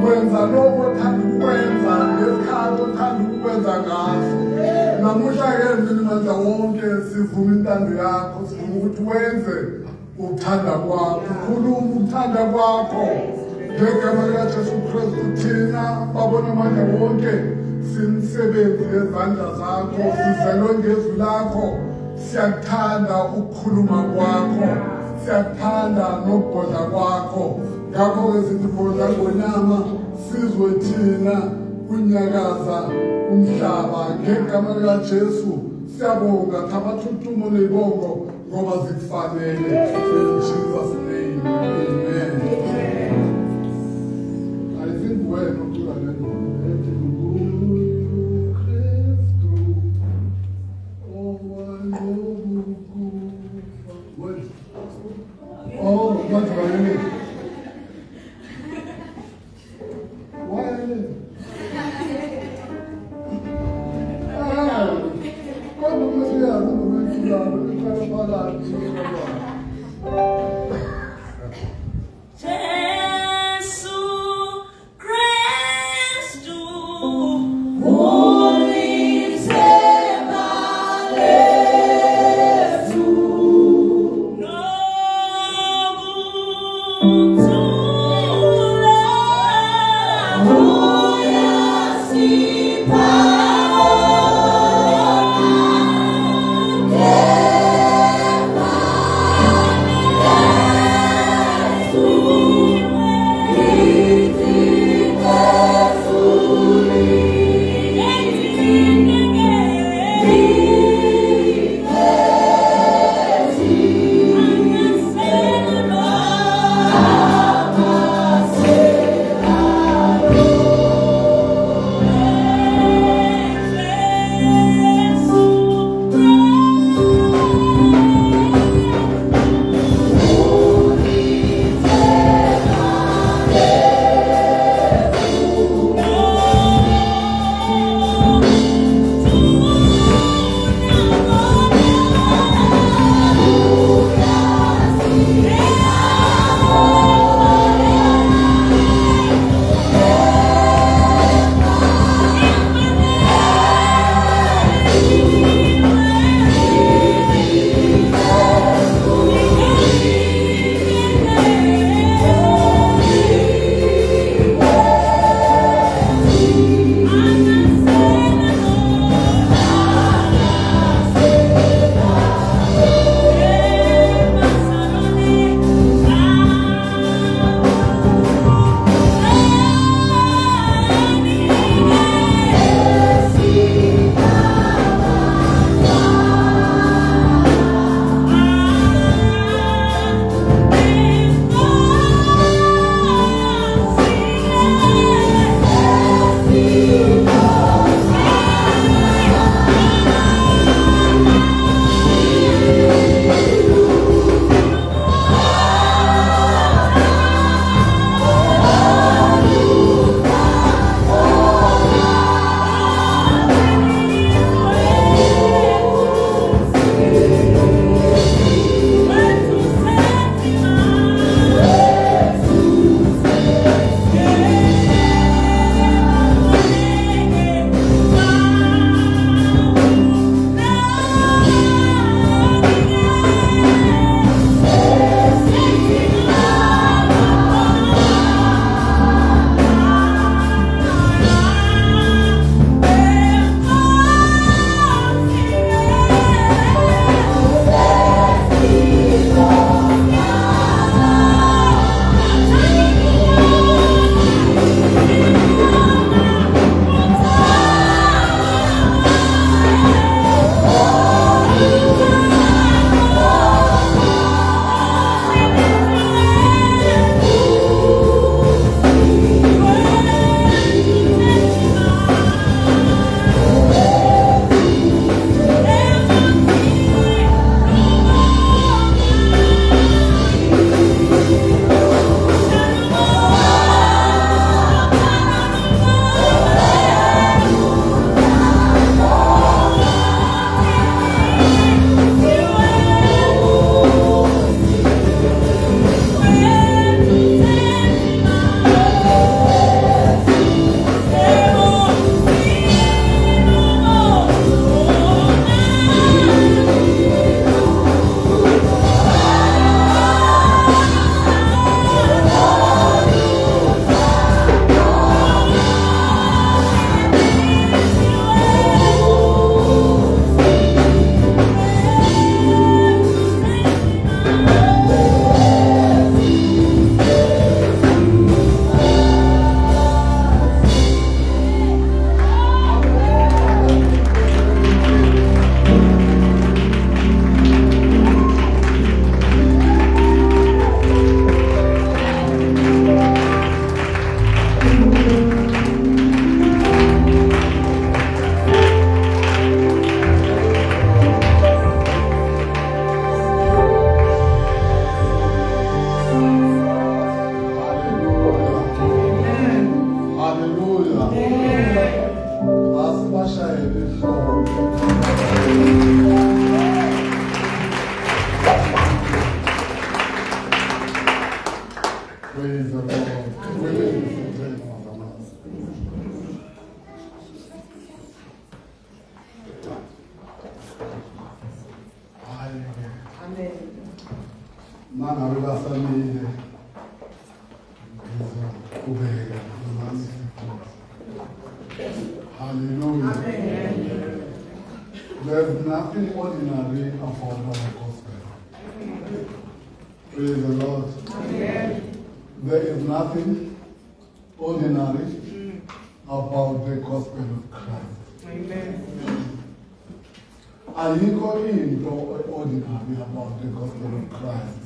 wenza lokho othanda ukwenza ngesikhathi othanda ukwenza ngaso. Namuhla-ke mina wenza wonke sivuma intando yakho, sivuma ukuthi wenze ukuthanda kwakho, ukhulume ukuthanda kwakho. Ngegama likaJesu Kristu thina babona amandla wonke simsebenzi ngezandla zakho, sizelwe ngezwi lakho. Siyakuthanda ukukhuluma kwakho, siyakuthanda nokubhodla kwakho. Ngakho-ke sibhodla ngonyama sizwe thina kunyakaza umhlaba. Ngegama likaJesu siyabonga, thabathutumo nebongo ngoba zikufanele. In Jesus' name, amen. I think we're not doing it. Oh, what's my name? Why? Quando você ia no momento lá, você vai falar disso agora. Jesus Christ. Mangabe basamile ubeka hallelujah. There's nothing ordinary about our gospel. Praise the Lord. There is nothing ordinary about the gospel of Christ. Ayikho into ordinary about the gospel of Christ.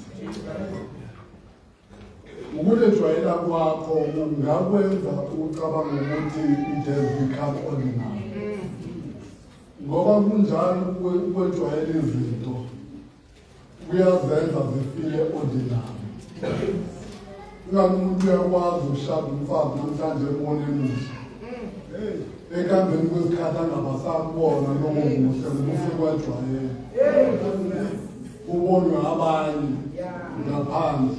Ukulejwayela kwakho ungakwenza ucabanga ukuthi it has become ordinary. Ngoba kunjalo ukwejwayela izinto kuyazenza zifile ordinary. Umuntu uyakwazi ukushada umfazi namhlanje emoneni. Ekambeni kwesikhathi angabasabona lokho kuhle kusekwajwayela. Ubonwe abanye ngaphandle.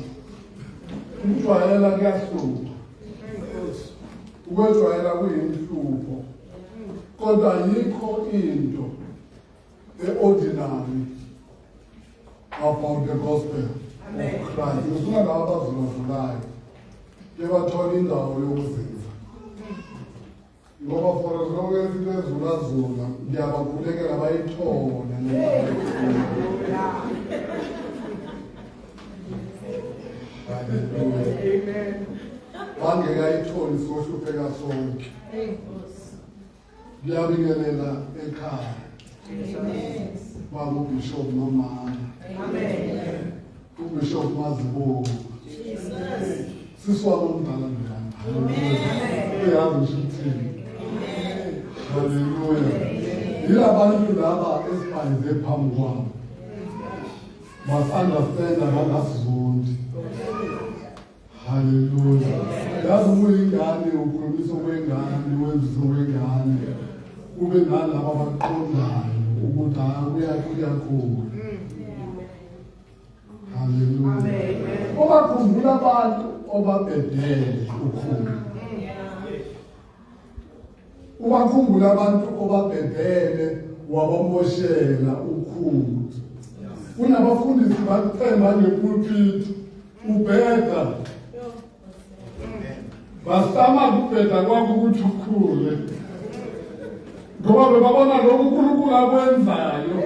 Ukujwayela kuyahlupha. Ukwejwayela kuyinhlupho. Kodwa yikho into e-ordinary about the gospel of Christ. Ngifuna laba abazulazulayo bebathola indawo yokuzinza. Ngoba for as long as into ezulazula ngiyabakhulekela bayithole. Amen. Wangekayitholi sohlupheka sonke. Ngiyabingelela ekhaya. Baba uBishop Nomama. Amen. uBishop Mazibo. Siswa lomdala njani. Uyazi ukuthi. Hallelujah. Yilabantu laba esibayize phambi kwabo. Must understand abangasizondi. Hallelujah. Yazi uyingane ukhulumisa kwengane wenzisa kwengane. Ube nalabo abaqondayo ukuthi kuyakhona. Hallelujah. Obakhumbula abantu obabedele ukhulu. Ubakhumbula abantu obabedele wabamoshela ukhulu. Kunabafundisi bathemba ngepulpit ubheka. Basama kubheka kwakho ukuthi ukhule. Ngoba bebabona lokhu uNkulunkulu akwenzayo.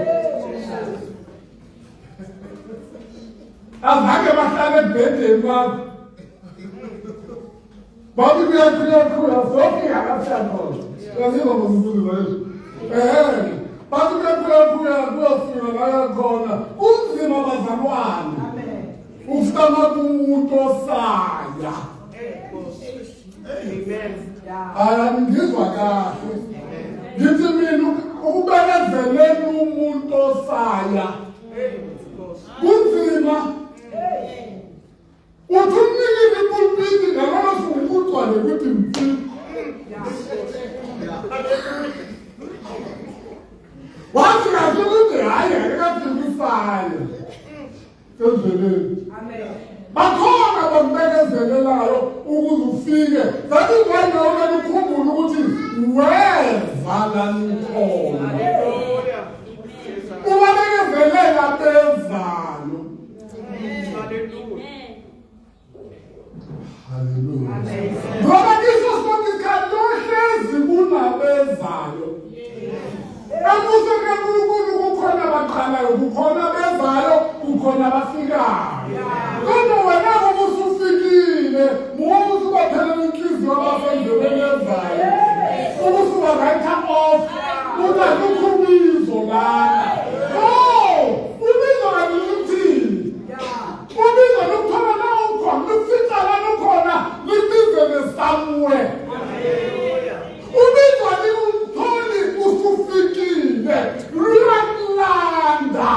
Azange bahlale ebhedeni bakho. Bathi kuyakhula sonke akahlangana. Yaziba ngombuzo leyo. Bathi kuyafika la yakhona. Unzima bazalwane. Ufana kumuntu osaya. Amen. Ngizwa kahle. Ngithi mina ukubekezelela umuntu osaya. Unzima. Uthumile ipulpiti ngalona sungugcwale ukuthi mfiki. Wathi ukuthi hayi akafike sezweni. Amen. Bakhona bombekezelelayo ukuze ufike. Zathi kwena ukukhumbula ukuthi weva la nikhona. Hallelujah. Ubabekezelela bezalo. Hallelujah. Ngoba sonke isikhathi ohlezi kunabezayo. Emuseke uNkulunkulu kukhona abaqalayo, kukhona bezayo, kukhona abafikayo. Kodwa wena ubusufikile, mumuntu ubathelele inhliziyo abasendleleni ezayo. Ubusuba right off, unakukubizo lana. Ubizo kaluthini. Ubizo lokuthola la ukhona, lufika la ukhona, libizele somewhere. Ubizo likumtholi usufikile, luyakulanda.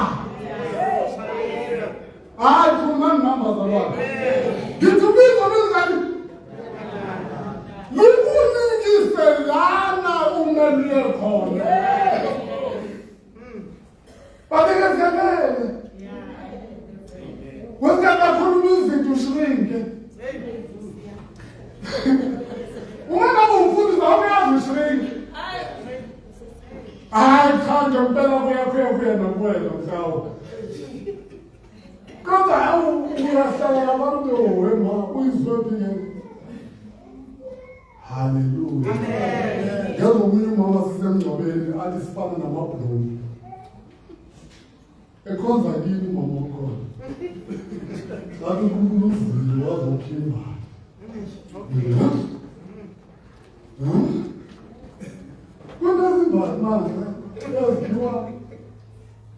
Hayi khuluma namba zabantu. Ngithubizo lizani. Likunikise lana ungenile khona. Babekezelele. Wesikakhuluma izinto ushinke. Ungana umfundisi awuyazi shrink. Ayithanda impela kuya nakwena mhlawumbe. Kodwa uyahlala abantu wema uyizwe phela. Hallelujah. Amen. Yazi omunye umama sisemngcwabeni athi sifana namabhulu. Ekhonza kini mama ukhona. Ngathi uNkulunkulu uzile wazokhimba. Kuna zimbali manje. Yaziwa.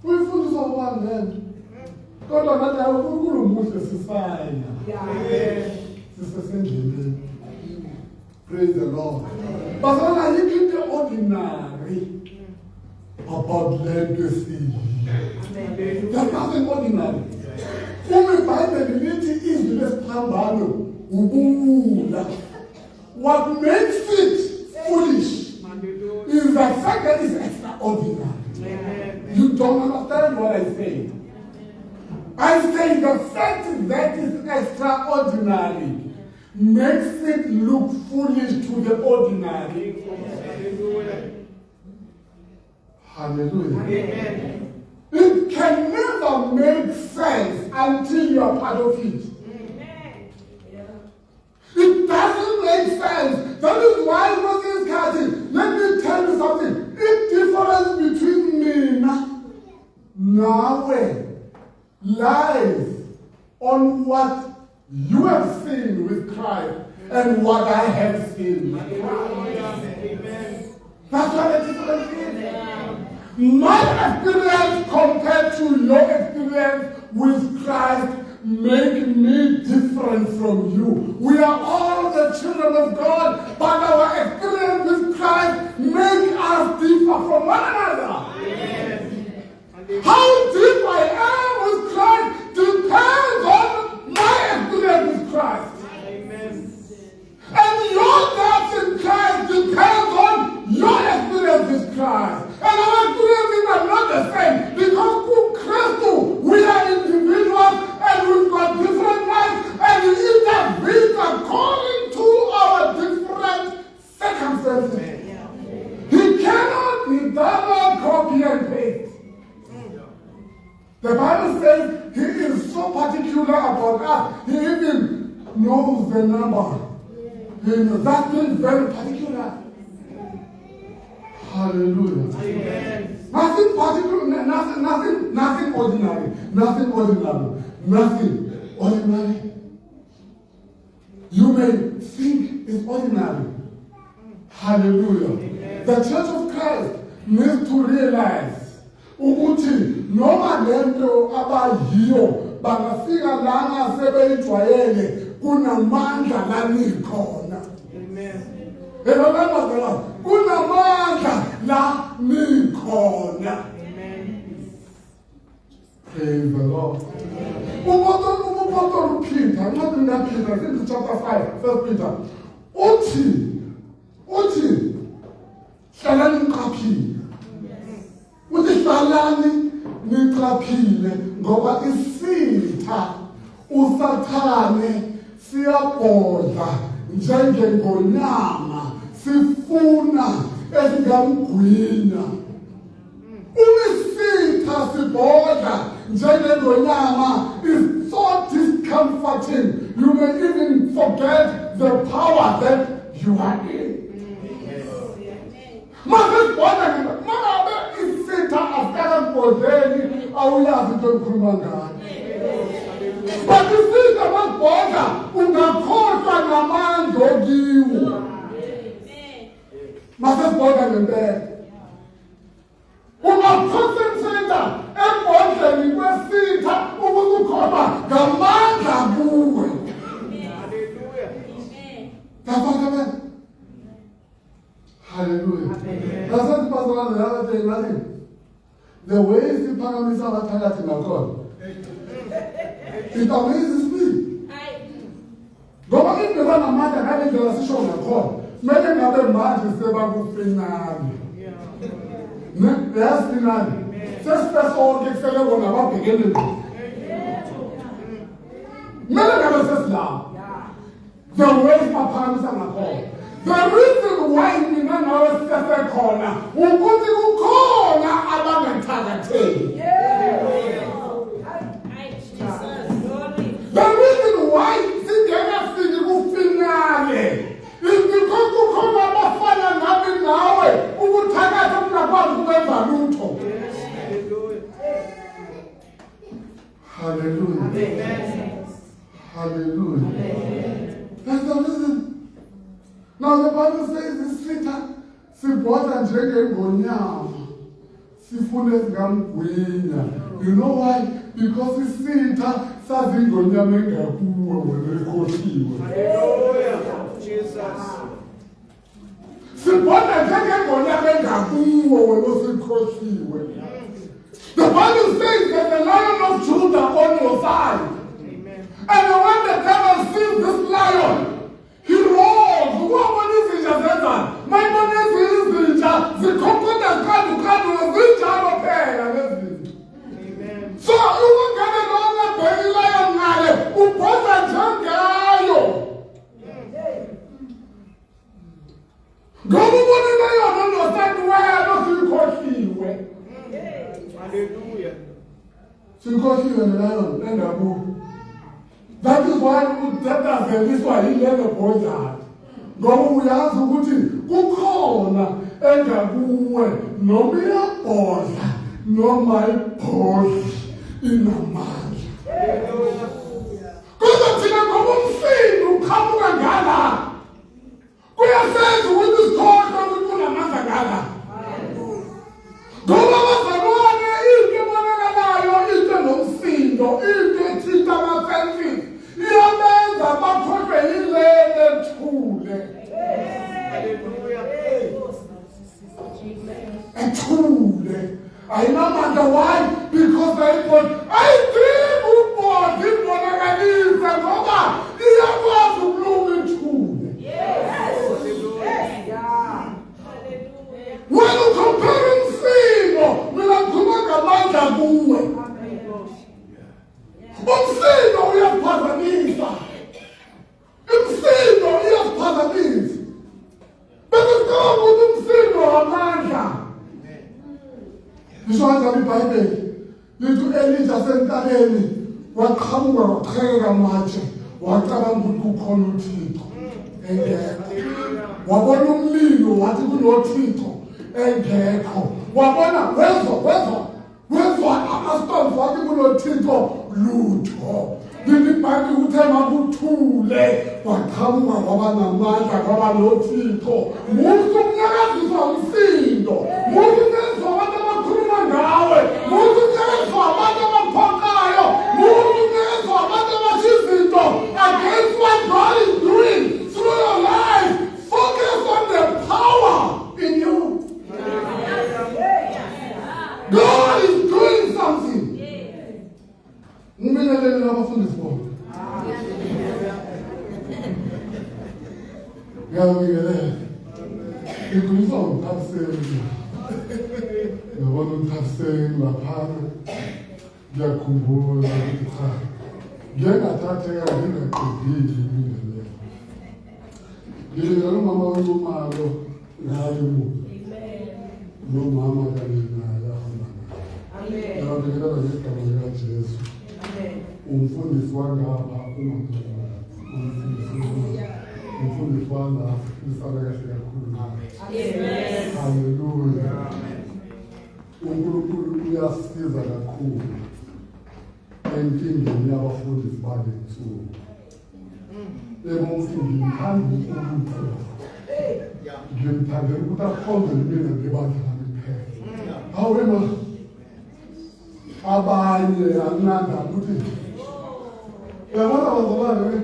Uyifundisa ubani lento. Kodwa ngathi uNkulunkulu umuhle sisayina. Amen. Sisesendleleni. Praise the Lord. But when I look at the ordinary about legacy, there's nothing ordinary. Only Bible is lesphambano ubula. What makes it foolish is the fact that it's extraordinary. You don't understand what I say. I say the fact that it's extraordinary makes it look foolish to the ordinary. Hallelujah. Amen. It can never make sense until you are part of it. Amen. It doesn't make sense. That is why Moses cutting. Let me tell you something. The difference between me now lies on what you have seen with Christ and what I have seen with Christ. That's what the difference is. My experience compared to your experience with Christ make me different from you. We are all the children of God, but our experience with Christ make us differ from one another. How deep I am with Christ depends on my experience with Christ. Amen. And your depth in Christ depends on your experience with Christ. And our experiences are not the same because through Christ we are individuals and we've got different lives and it intervenes according to our different circumstances. He cannot be double copy and paste. The Bible says he is so particular about us. He even knows the number. He knows that means very particular. Hallelujah. Amen. Nothing particular, nothing ordinary. Nothing ordinary. Nothing ordinary. You may think it's ordinary. Hallelujah. Amen. The Church of Christ needs to realize ukuthi noma lento abayiyo bangafika lana sebeyijwayele kunamandla lanikhona. Amen. Elabazela kunamandla la nikhona. Amen. Praise the Lord. Umpostoli Peter, not Peter, in chapter 5, 1 Peter. Uthi hlalani niqaphile. Uthi hlalani niqaphile ngoba isitha usathane siyabhodla njengengonyama sifuna ezingamgwinya. Isitha sibhodla njengengonyama is so discomforting. You may even forget the power that you are in. Isitha after bodleni awuyazi into engikhuluma ngayo. But isitha masibhodla ungakhohlwa namandla okiwo. Masibhodla ngempela. Ungaconcentrate embhodleni kwesitha ukuthi ukhohlwa ngamandla kuwe. Hallelujah. Hallelujah. That's what the pastor the other day, nothing. The way the Paramisa Batagati Nakon. It amazes me. Go in the one matter having the association of God. Many other margins say about Finland. There's Finland. Just that's all gets a little about beginning. Many other says now. The way my parents are The reason why mina nawe sisesekhona ukuthi kukhona abangathakatheli. The reason why singekafiki kufinale is because kukhona abafana ngabe nawe ukuthakatha ungakwazi ukwenza lutho. Hallelujah. Amen. Hallelujah. Amen. That's the reason. Now the Bible says this sweeter, sibhoda njengengonyama, sifune singamgwinya. You know why? Because isitha sazi ingonyama engakuwe wena ekhohliwe. Hallelujah. Jesus. Sibhoda njengengonyama engakuwe wena osikhohliwe. The Bible says that the Lion of Judah on your side. Amen. And when the devil sees this lion, he roars. What is it? My money is the coconut can't Amen. So you will get it on the baby lion, who put a jungle. Go on your side where I don't feel coffee. Hallelujah. So God is a lion and a bull. That is why we tell us that this one he let the boy die. God will ask who call and a bull, no me a boy, no my boy in a man. God is a common thing to come and gather. We are saying to win this call, God will put a man together. I know matter why, because I thought I dream for this one and this and over. The other to bloom in school. Yes. When you compare sin, we are going to make a move. But sin, we have Pasanisa. In sin, we have Pasanis. But the God wouldn't sin or Amanda. This one can be Bible. Little Elijah sent that any. What come where prayer much. What come would call you Tito. And what one leave, what you know Tito. And Wabona, wherefore, I must stop what you know Tito. Luto. Did Bible who tell me too late. What come where Wabana Manja, Wabano Tito. Most of the is on Sindo. Most of them for what against what God is doing through your life. Focus on the power in you. God is doing something. Nabona uthaseng laphana ngiyakhumbula ukuthi cha ngingathatheka ngingaqedile impilo ngilelo mama womalo ngayo nomama kanye naye amen ngiyabekela ngegama lika Jesu amen umfundisi wangapha umfundisi wangapha isala kahle kakhulu amen hallelujah uNkulunkulu uyasiza kakhulu enkingeni yabafundisi balethu. Ebonke ngimthanda uNkulunkulu. Ngimthanda ukuthi akhonze mina ngebantu bami. However, abanye ananda ukuthi yabona bazalwane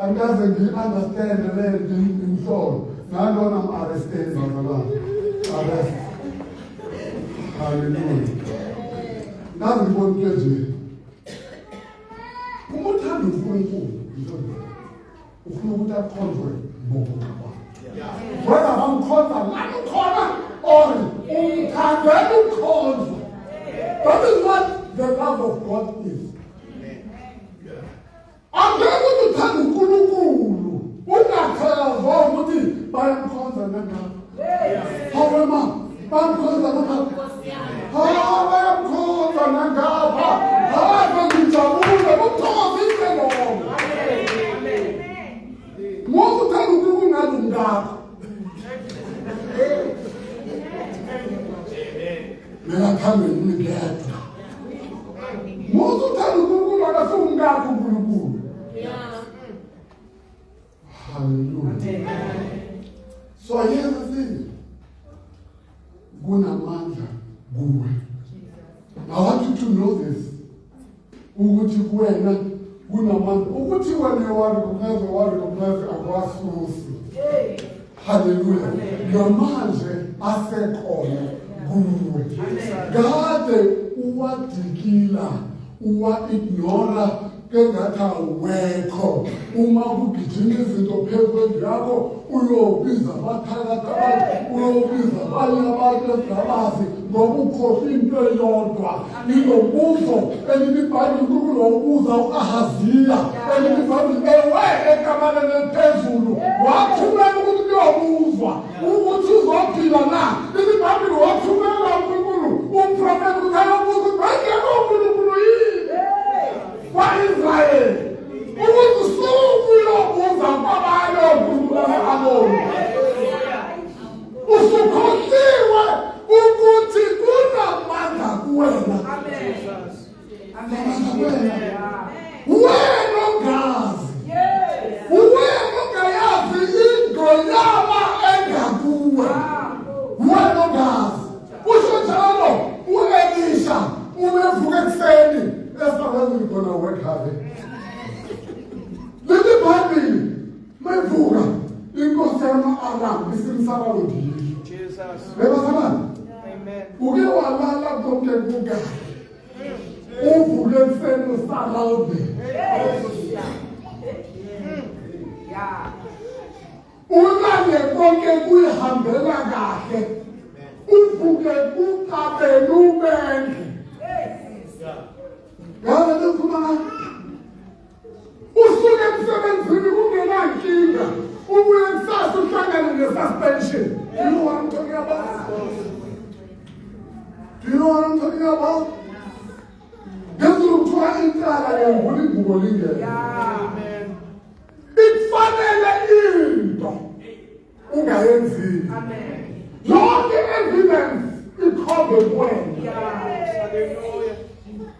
angaze ngi-understand le ngihlolo ngalona am-arrested bazalwane arrest. Hallelujah. Nazi ngibona nje. Umuthanda uNkulunkulu ufuna ukuthi akhonzwe ngokuqaba. Whether bamkhonza la ukhona or umthandela ukhonzwa. That is what the love of God is. Angeke uthanda uNkulunkulu ungakhazwa ukuthi bayamkhonza yakho. Mina phambili ngiyedwa. Musu uthanda uNkulunkulu akasungakho uNkulunkulu. Hallelujah. So here's the thing. Kunamandla kuwe. I want you to know this. Ukuthi kuwena kunamandla. Ukuthi wena warecognize akwasusi. Hallelujah. Namanje asekhona kuwe. Kade uwadikila, uwa-ignora kengathi awekho. Uma kugijima izinto phezu kwendlu yakho, uyobiza abathakathi, uyobiza abanye abantu esigabasi ngoba ukhohlwe into eyodwa. Ngilobuzo elibhayibheli kulobuza u-Ahaziya elibhayibheli ewe ekamaleni eliphezulu wathumela ukuthi kuyobuzwa ukuthi uzophila na. Ilibhayibheli wathumela uNkulunkulu umprofethi ukuthi ayobuza ukuthi bangekho uNkulunkulu yini kwa-Israyeli ukuthi sukuyobuza kwabanye oNkulunkulu abangaboni. Usukhohliwe ukuthi kunamandla kuwena. Wena ongazi, wena ongayazi into yama engakuwe, wena ongazi. Usho njalo u-Elisha ubevuka ekuseni esifakazini khona wekhabe. Leli Bhayibheli mevuka inkosi yama-Aram isimsarawundile. Bebasabani? Uke walala konke kukahle. Uvuke ekuseni usarawundi. Ulale konke kuyihambela kahle. Uvuke kuqabele ubenge. Ngabe lokhuma usuke emsebenzini kungenankinga. Ubuye kusasa uhlangane ne-suspension. Do you know what I'm talking about? Do you know what I'm talking about? Ngezukuthiwa inhlala yembula ingubo lingene. Ikufanele into ungayenzile. Yonke evidence ikhombe kuwena.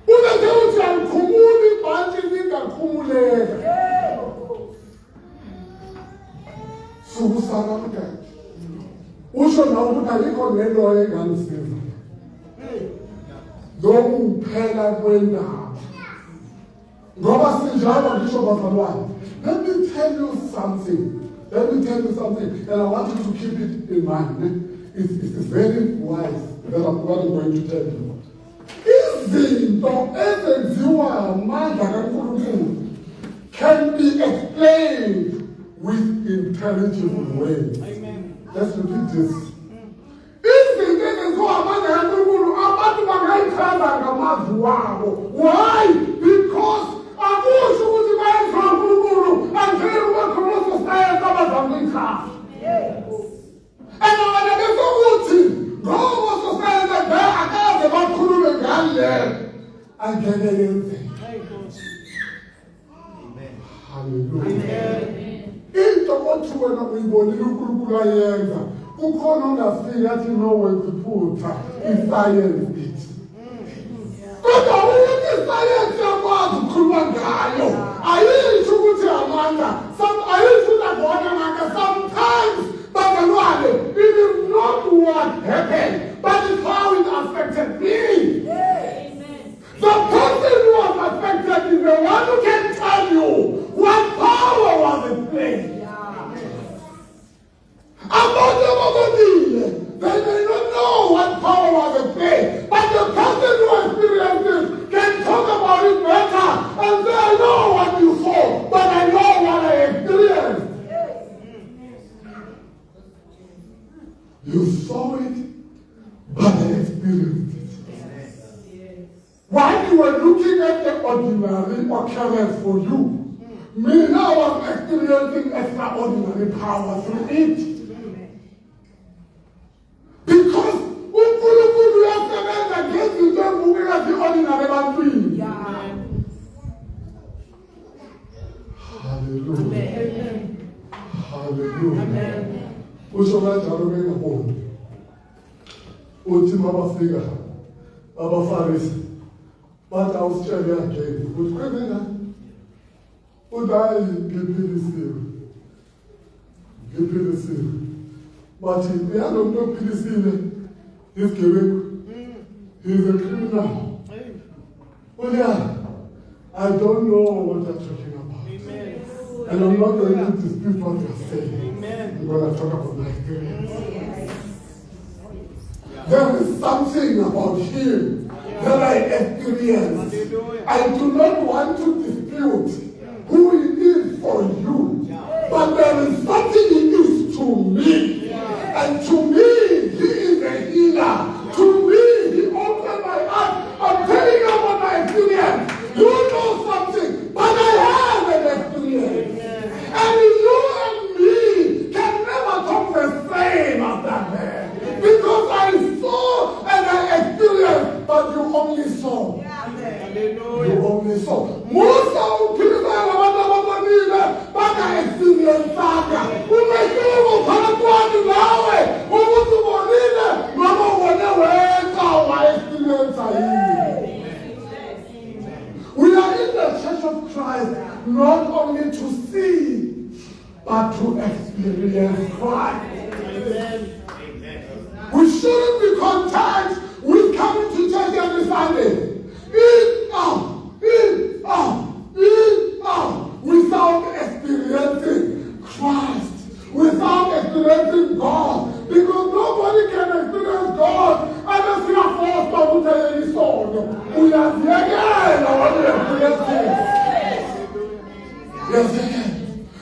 Unethe ukuthi alikhumuli ibhanti lingakhumuleka. Sukusalamka. Usho nawe ukuthi alikho nento engamsiza. Lokhu kuphela kwendaba. Ngoba sinjalo ngisho bazalwane. Let me tell you something. And I want you to keep it in mind. It's very wise that I'm going to tell you. Izinto ezenziwa amandla kaNkulunkulu can be explained with intelligible ways. Let's repeat this. Izinto ezenziwa amandla kaNkulunkulu abantu bangayichaza ngamazwi wabo. Why? Because akusho ukuthi bayenziwa uNkulunkulu angeke ube khona sosiety abazamlichaza. And wena bese uthi ngoba sosiety akaze bakhulume ngale angeke yenzeke. Hallelujah. Into othi wena uyibonile uNkulunkulu ayenza ukhona ongafika athi no weziphutha iscience it. Kodwa ukuthi iscience yakwazi ukukhuluma ngayo ayisho ukuthi amandla ayisho ukuthi akona amandla. Sometimes bazalwane it is not what happened but it's how it affected me. The person who was affected is the one who can tell you what power was in play. They may not know what power was in play, but the person who experienced it can talk about it better and say, I know what you saw, but I know what I experienced. You saw it, but I experienced it. While you were looking at the ordinary occurrence for you, me now was experiencing extraordinary power through it. Because uNkulunkulu uyasebenza ngezinto ezibukeka ordinary ebantwini. Hallelujah. Hallelujah. usho kanjalo bengaboni uthi mabafika abafarisi bathi awusitshele again ukuthi kwenzekani uthi hayi ngiphilisile bathi uyalo muntu ophilisile isigebengu he's a criminal. Oh yeah, I don't know what you're talking about. Amen. And I'm not going to dispute what you're saying. Amen. I'm going to talk about my experience. There is something about him that I experienced. I do not want to dispute who he is for you. But there is something he is to me. And to me, he is a healer. To me, he opened my eyes. I'm telling you about my experience. You know something, but I have an experience. And you and me can never talk the same as that man. Because I saw and I experienced, but you only saw. You only saw. Musa uphila abantu baka experience saka. Umehluko phakathi nawe ukuthi ubonile noma ubone wena wa experience ayini. We are in the Church of Christ not only to see but to experience Christ. Amen. We shouldn't be content with coming to church every Sunday. Without experiencing Christ, without experiencing God, because nobody can experience God unless we are forced to tell any song. We are here again, I want to experience it. Yes, again.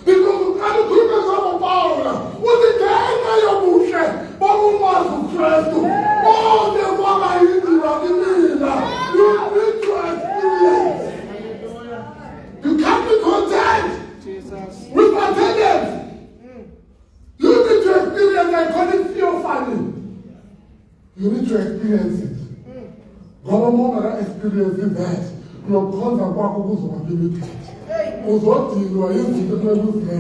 Because you can't do this on power. What the day are you bullshit? But who wants to trust you? Oh, the one I need to you need to experience. You can't be content with attendance. You need to experience. I call it theophany. You need to experience it. God experience that. Your contact was limited. Uzodinwa izinto ezinye.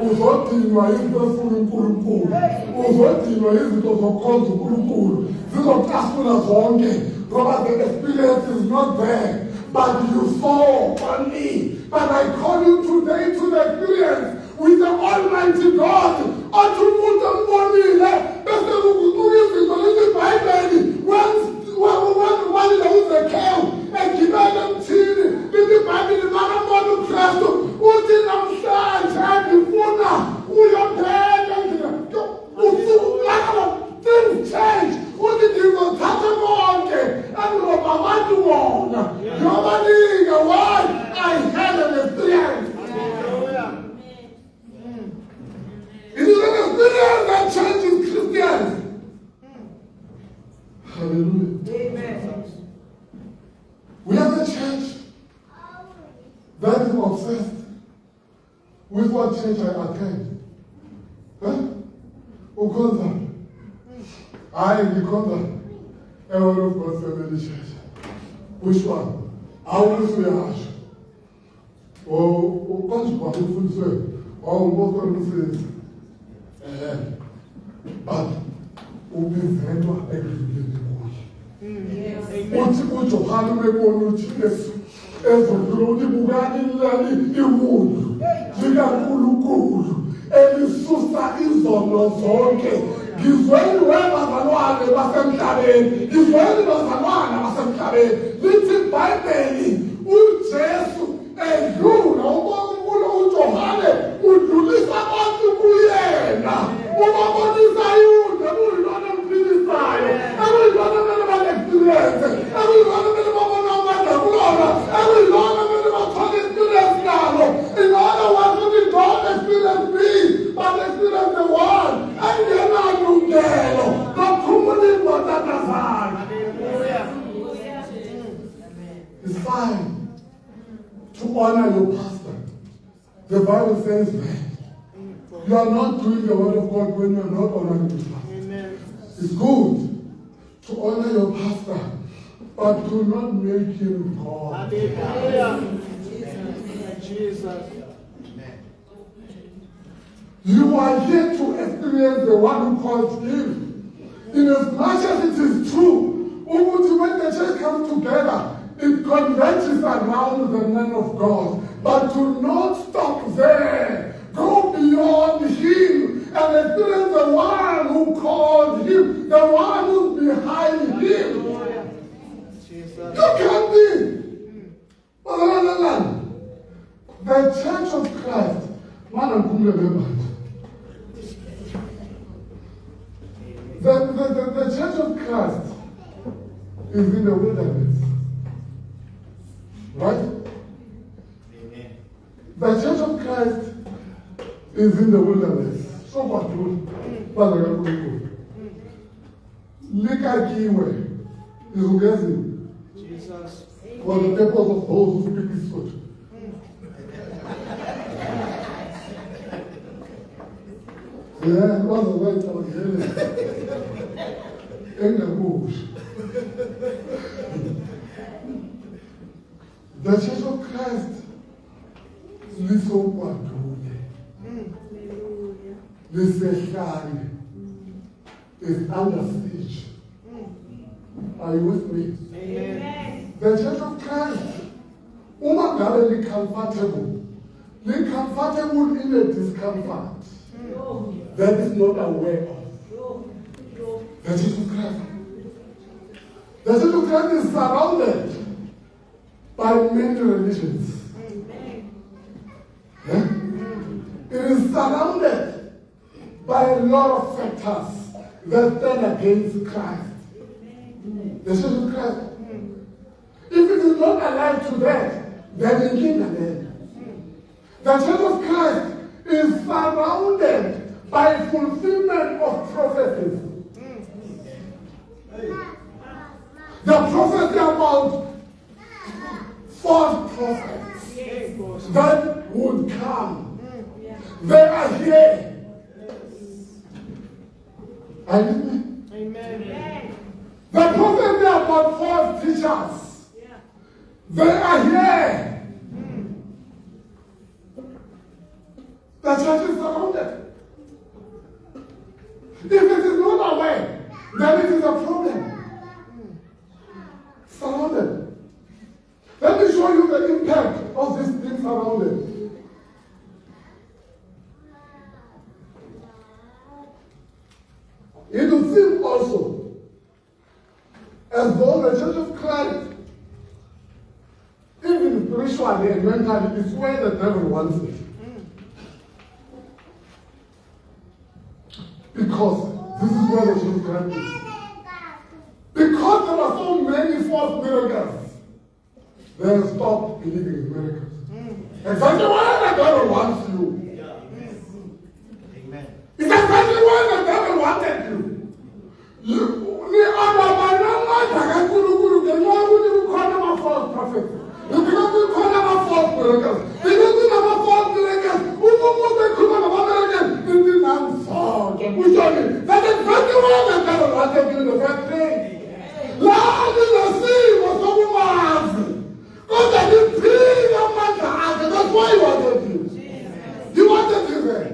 Uzodinwa izinto ezinkulunkulu. Uzodinwa izinto zokukhonza uNkulunkulu. Zizocasula zonke. Because the experience is not there. But you saw only. But I call you today to the experience with the Almighty God. Atumuta mbonile. Bese ukutukiza izinto eziBhayibheli. When there was a cow, and gibela mthini, iBhayibheli makambona uKristu, uthi namhlanje ngifuna uyophela endlini. Things change. Uthi ngizothatha konke engiloba abantu wona. Njobaningi why I had an experience. It is an experience that changes Christians. Hallelujah. Amen. We have a church that is obsessed with what church I attend. Huh? Ukonza. I become a word of God family church. Which one? I always say Ash. Or consequence of say, or most of them says, but open vendor every uthi uJohane ubebona uJesu ezodlula ibukani leli iwulu likaNkulunkulu elisusa izono zonke. Ngizweni webazalwane basemhlabeni, ngizweni bazalwane basemhlabeni. Lithi iBhayibheli uJesu edlula uNkulunkulu uJohane udlulisa abantu kuyena. Ubabonisa yonke kuyilona mphilisayo. Ekuyilona mele bale-experience. Ekuyilona mele babone amandla kulona. Ekuyilona mele bathole experience nalo. In other words, we don't experience me, but experience the one. Engenalungelo lokukhuluma tatakazana. It's fine to honor your pastor. The Bible says that. You are not doing the word of God when you are not honoring your pastor. Amen. It's good to honor your pastor, but do not make him God. Hallelujah. Jesus. You are here to experience the one who called him. In as much as it is true, when the church comes together, it converges around the man of God. But do not stop there. Go beyond him and experience the one who called him, the one who's behind him. You can't be. The Church of Christ, the Church of Christ is in the wilderness. Right? Amen. The Church of Christ is in the wilderness. So what do? Likakiwe is ugezi. Jesus. For the purpose of those who speak his word. Yeah, it was a way to in the bush. The Church of Christ is under siege. Are you with me? Amen. The Church of Christ, is comfortable in a discomfort that is not aware of. The Church of Christ. The Church of Christ is surrounded by many religions. Yeah? It is surrounded by a lot of factors that stand against Christ. The Church of Christ. If it is not alive today, then it can end. The Church of Christ is surrounded by fulfillment of prophecies. The prophecy about false prophets that would come. They are here. Are you with me? Amen. The prophecy about false teachers. They are here. The church is surrounded. If it is not aware, then it is a problem. Surrounded. Let me show you the impact of this being surrounded. It would seem also as though the Church of Christ, even spiritually and mentally, is where the devil wants it. Because this is where the Church of Christ is. Because there are so many false miracles, they have stopped believing in miracles. Exactly why the devil wants you. Amen. It's exactly why the devil wanted you. You call them a false prophet. You cannot call them a false miracles. They don't do them a false miracles. Who they call them a miracle? It did not fall. That's exactly why the devil wanted you in the first place. Lord, in the sea was so massive. God didn't pay your matter. That's why he wanted you. He wanted you there.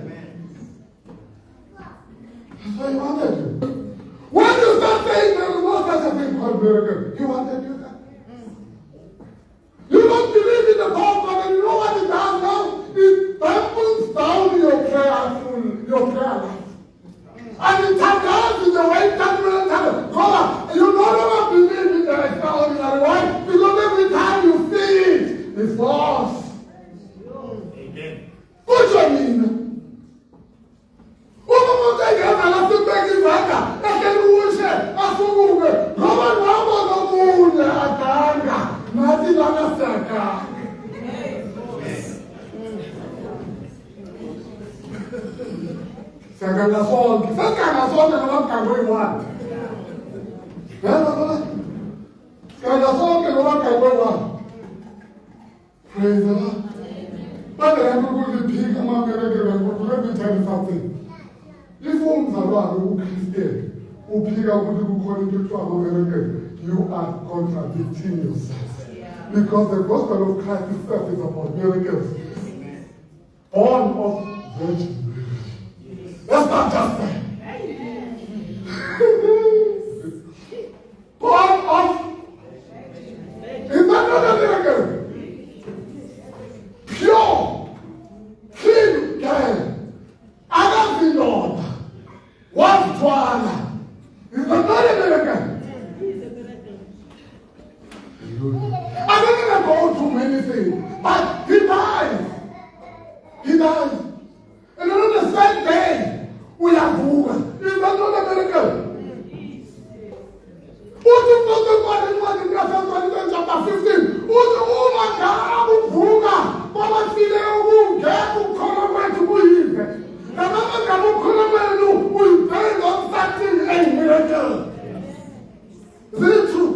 That's why he wanted you. When you start saying there is no such a thing called miracle, he wanted you there. You don't believe in the power of God, and you know what it does now? It dampens down your prayer life. And it turns in the way God, you no longer believe in the extraordinary way because every time you see it, it's false. Amen. What do you mean? Praise the Lord. But let me tell you something. If who Christian, who pick up America, you are contradicting yourself. Because the gospel of Christ itself is about miracles. Born of virgin. That's not just that. uyasithwala. He's not a miracle. I don't even go through many things, but he died. He died. And on the same day, we are born. Is that not a miracle? What is not the one in chapter 15? What the woman got Buga? Mama Fidel, get to Colorado to believe. The Mama Gabu Colorado will bend on something a miracle. Is it true?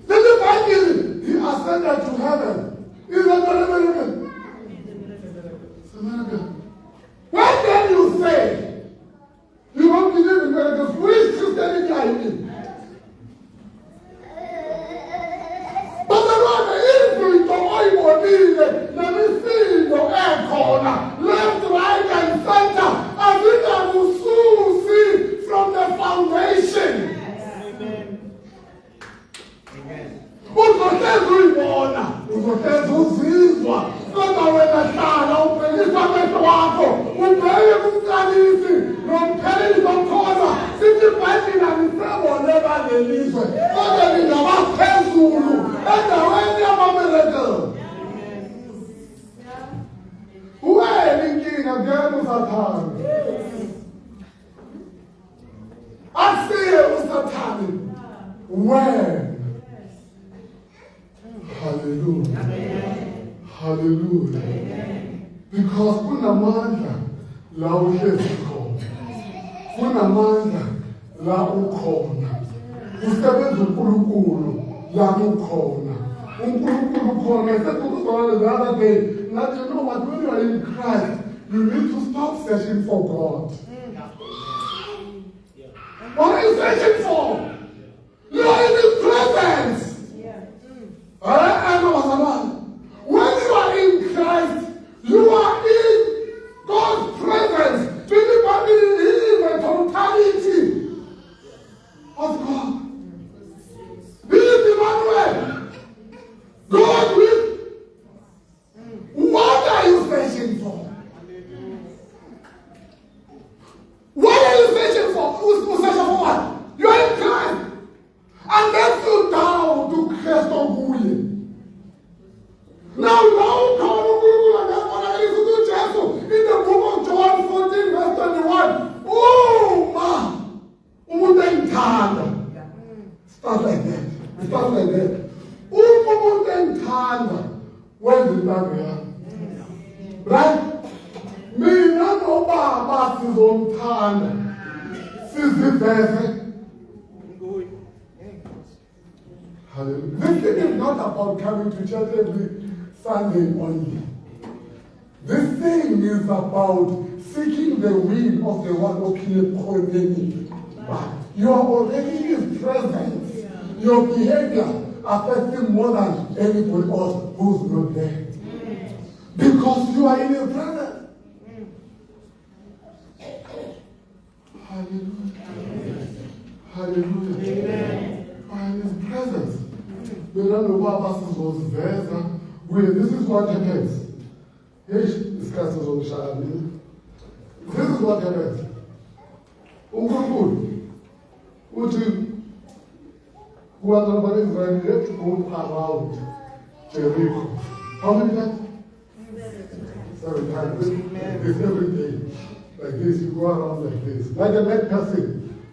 Then the Bible, he ascended to heaven. Is that not a miracle? It's a miracle. When then you say, you don't believe in miracles, which Christianity are you in? But the Lord, if you don't believe, let me see your air corner, left, right, and center. I think I will soon see from the foundation. Uzoteza uyibona, uzoteza uzizwa, kodwa wena hlala ubhekisa amehlo wakho, ubheke kumqalisi, nompheleli nomkhoza, sithi iBhayibheli alisebone balelizwe, kodwa lingabaphezulu endaweni yama-miracle. Uwena inkinga ngeke usathane. Asiye usathane. When? Hallelujah. Amen. Hallelujah. Amen. Because kunamandla la uhlezi khona. Kunamandla la ukhona. Usebenza uNkulunkulu la ukhona. uNkulunkulu khona. I said to someone the other day, that you know what, when you are in Christ, you need to stop searching for God. What are you searching for? You are in His presence. When you are in Christ, you are in God's presence. He is the totality of God. He is Emmanuel. God with. What are you searching for? What are you searching for? Who's searching for what? You are in Christ. And then you down to Christ of William. Now, in the book of John 14, verse 21, oh, man, start like that. Start like that. Where did that be? Right? Me, none of Baba is on time. Since the verse. Hallelujah. This thing is not about coming to church every Sunday only. This thing is about seeking the will of the one who created. You are already in His presence. Your behavior affecting more than anybody else who's not there. Because you are in His presence. Hallelujah. Hallelujah. You are in His presence. This is what happens. This is what happens. uNkulunkulu uthi kuwazona Israel, let's go around Jericho. How many times? 7 times. It's every day. Like this, you go around like this. Like a mad person.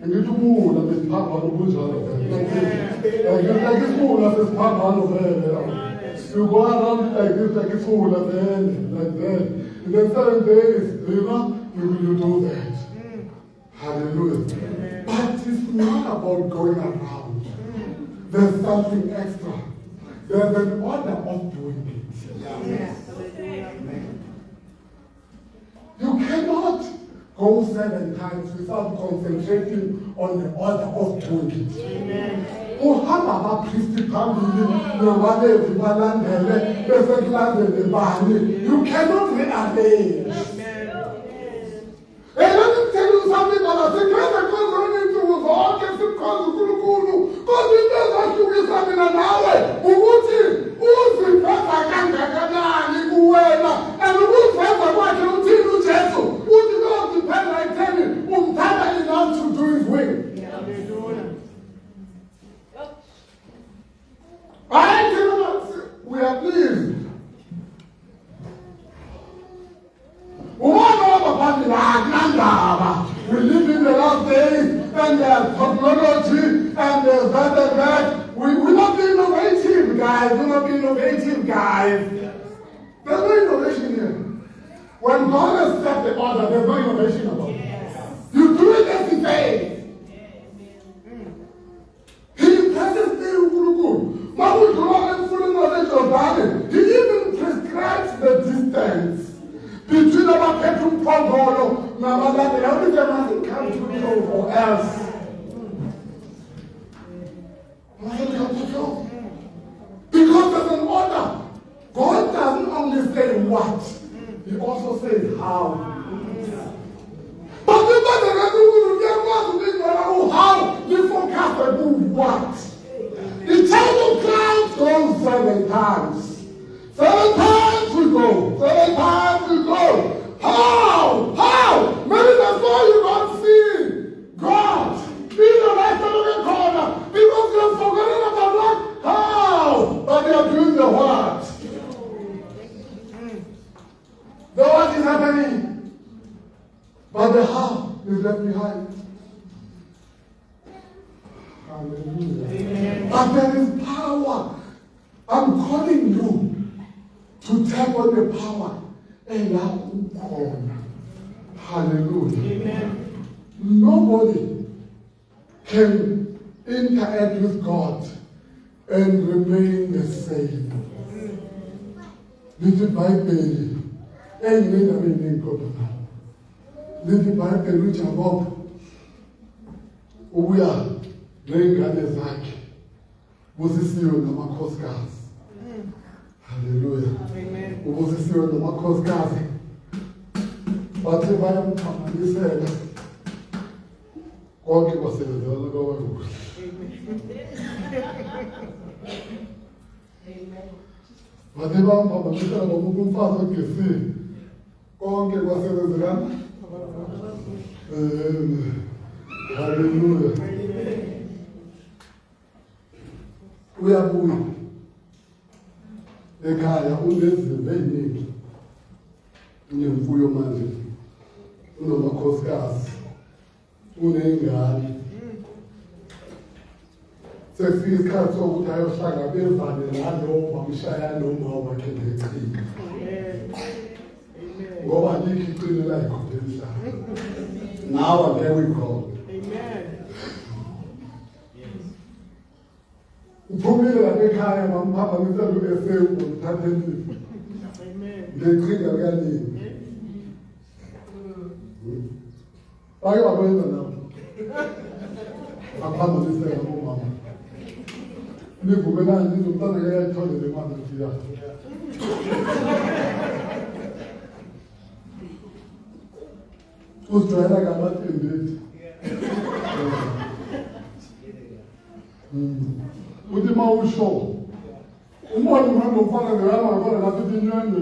And you do move and it's part of the like this. Like this move and it's part of the you go around like this, like it's all at the end, like that. And then 7 days, you do that. Hallelujah. But it's not about going around. There's something extra. There's an order of doing it. You cannot go 7 times without concentrating on the order of doing it. Amen. Uhamba abapristi phambili nobalevi balandele bese kulandele bani. You cannot rearrange. And let me tell you something about the grace that goes on into all cases because uNkulunkulu kodwa nawe ukuthi uziphatha kangakanani kuwena and ukuziveza kwakhe uthini uJesu uthi no depend like telling umthanda innovative, guys. There's no innovation here. When God has set the order, there's no innovation about it. You do it as He says. He impresses me good. But we grow in full knowledge of God. He even prescribes the distance between our bedroom pogolo, Mama, the only time I can come to you or else. Because there's an order. God doesn't only say what, He also says how. But the how you forecast and do what? The table clouds goes 7 times. 7 times we go. 7 times we go. How? Maybe that's why you don't see God in the right of the corner. Because you're forgetting about what? How? But you're doing the what? The what is happening. But the how is left behind. Hallelujah. Amen. But there is power. I'm calling you to tap on the power. Hallelujah. Amen. Nobody can interact with God and remain the same. Little Bible, and Little Bible, which are up. We are ngengane zakhe busisiwe namakhosikazi. Hallelujah. Amen. Ubusisiwe namakhosikazi bathe bayamphamanisela konke kwasebenzela kwakuhle. Bathe bayamphamanisela ngomuntu umfazi ogesini konke kwasebenzela. Hallelujah. Uyabuya ekhaya unezinto eziningi, unemfuyo manje, unamakhosikazi, unengane. Sefika isikhathi sokuthi ayohlangabezane nalowo bamshaya noma wakhe ngecika. Ngoba alikho iqine la ikhona emhlabeni. Now and there we go. Amen. Uphumile lapha ekhaya bamphaphamisa lo esewu ngomthatheli. Amen. Ngecika kanini. Baye wabona nawo. Bamphaphamisa ngomama. Nivumelana nizomntana yakayithola le mali ngiya. Uzijwayela kabathembeti. Uthi uma usho umbona umuntu ufana ngama ngona ngathi inyweni.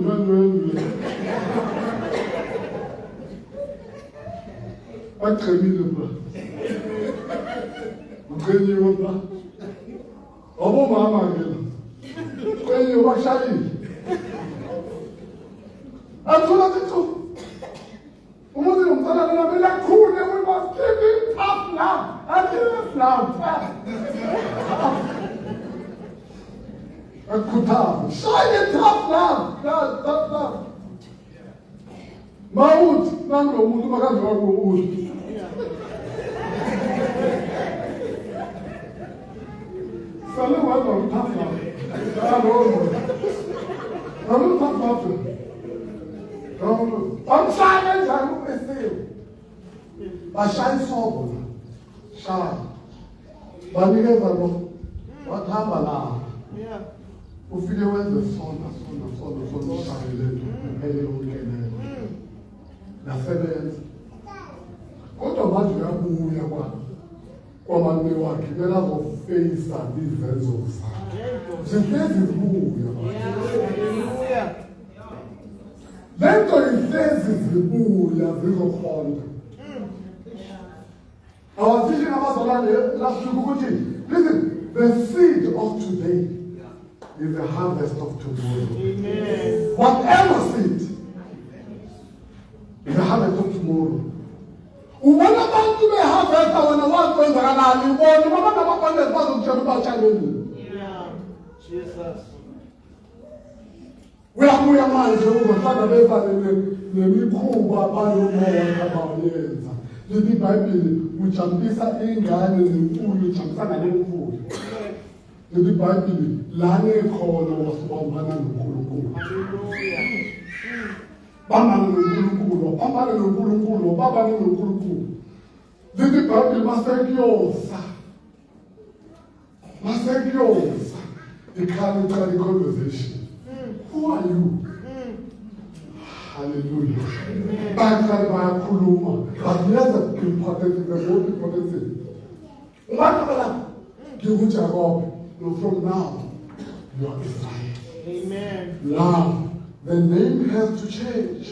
Baqhemile bra. Uqhenyiwe bra. Obo mama ngela. Qhenyiwe bashayile. Athola ukuthi umuntu umntana nabela khune we must give him tough love. Until love. Akuthaba. Shine tough love. Tough love. Mawuthi nango umuntu makaziwa kuuthi. Sale wena tough love. Hello. Tough love. I'm shining down with you. I shine so shine. But you never know what happened now. Yeah. If you when the sun shine, the seventh. What about you? Kwa mwe wake, there are no face and these vessels. The face is moving. Yeah. Then the face is moving as we go forward. I was teaching about the last week. Listen, the seed of today is the harvest of tomorrow. Amen. Whatever seed is the harvest of tomorrow. What about to be harvest when the one goes around and you want to about the about challenge? Yeah, Jesus. Uyabuya manje uzohlangabezana nemikhuba abalomoya abayenza. Lithi iBhayibheli ujampisa ingane nemfuyo ujampisana nemfuyo. Lithi iBhayibheli lana ekhona wasibambana noNkulunkulu. Hallelujah. Bambana noNkulunkulu, bambana noNkulunkulu, bambana noNkulunkulu. Lithi iBhayibheli masekyosa. Ikhali conversation. Who are you? Hallelujah. Background bayakhuluma. But here's the important thing, the most important thing. Jacob, from now, you are Israel. Amen. Now, the name has to change.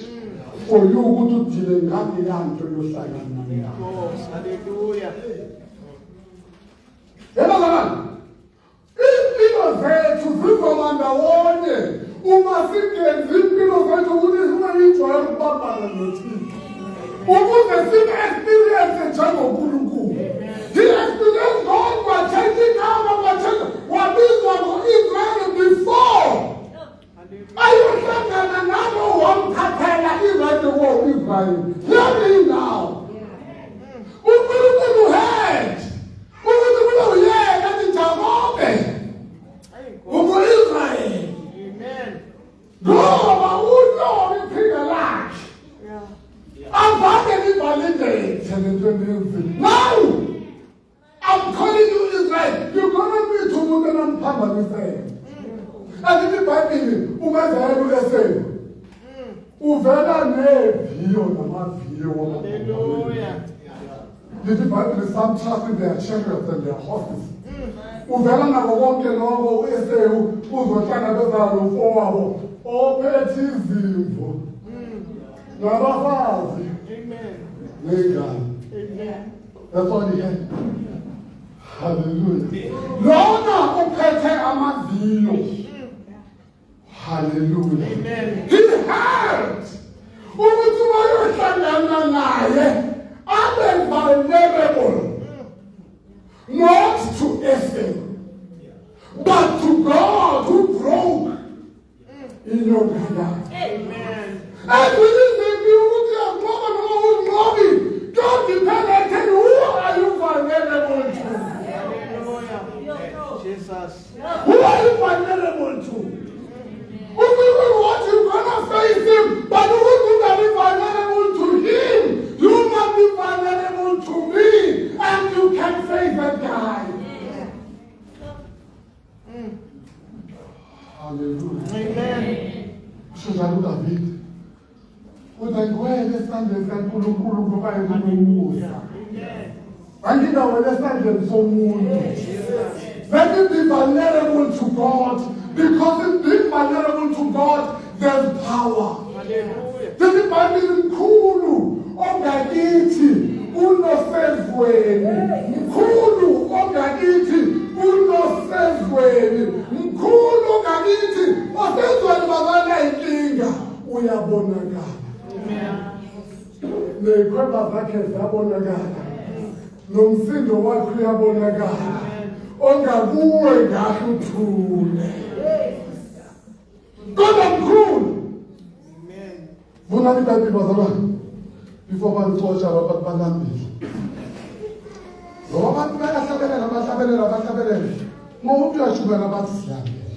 For you to deal hallelujah. Impilo zethu zizomandawonye uma singenzi impilo zethu ukuthi singayijwayela ukubambana noThixo ukuze sibe-experience njengoNkulunkulu. He experienced God watshenging out wabizwa ngo-Israyeli before ayohlangana nabo wamthathela irayini wo-Israyeli. Hear me now. uNkulunkulu had ukuthi kule uyena nijakobe umu-Israyeli. Amen. Ngoba uNomi iphika lakhe avame livalidate le-20. Now I'm calling you Israel. You're gonna meet umuntu enaniphambanisele. Andithi iBhayibheli umezelo esele uvela neviyo namaviyo wamabhayibheli. Lithi iBhayibheli some trust in their chariots and their horses. Uvela nako konke lokho uEsewu uzohlangabezana nomfowabo ophethe izimvu nabafazi nengane. That's all he had. Hallelujah. Lona uphethe amaviyo. Hallelujah. He heard ukuthi bayohlangana naye abe vulnerable. Not to Esau, but to God who broke in your life. Amen. And within the beauty of glory, God depended on who are you vulnerable to? Jesus. Who are you vulnerable to? Who will what you're gonna face him, but who will not be vulnerable to him? You must be vulnerable to me, and you can face that guy. Hallelujah. Amen. Suzanne David. Udangwele esandleni kaNkulunkulu ngoba engumusa. Angidawele esandleni somuntu. Let me be vulnerable to God, because in being vulnerable to God, there's power. Hallelujah. This is my mkhulu ongakithi unosezweni. Mkhulu ongakithi unosezweni. Mkhulu ongakithi osezweni babana inkinga uyabonakala. Nekhweba zakhe ziyabonakala. Nomsindo wakhe uyabonakala. Ongakuwe ngahle uthule. God omkhulu. Amen. Vuna iBhayibheli bazalwane. Before banixotsha abantu balambile. Ngoba abantu bayahlabelela. Ngomuntu uyashukana bathi silambile.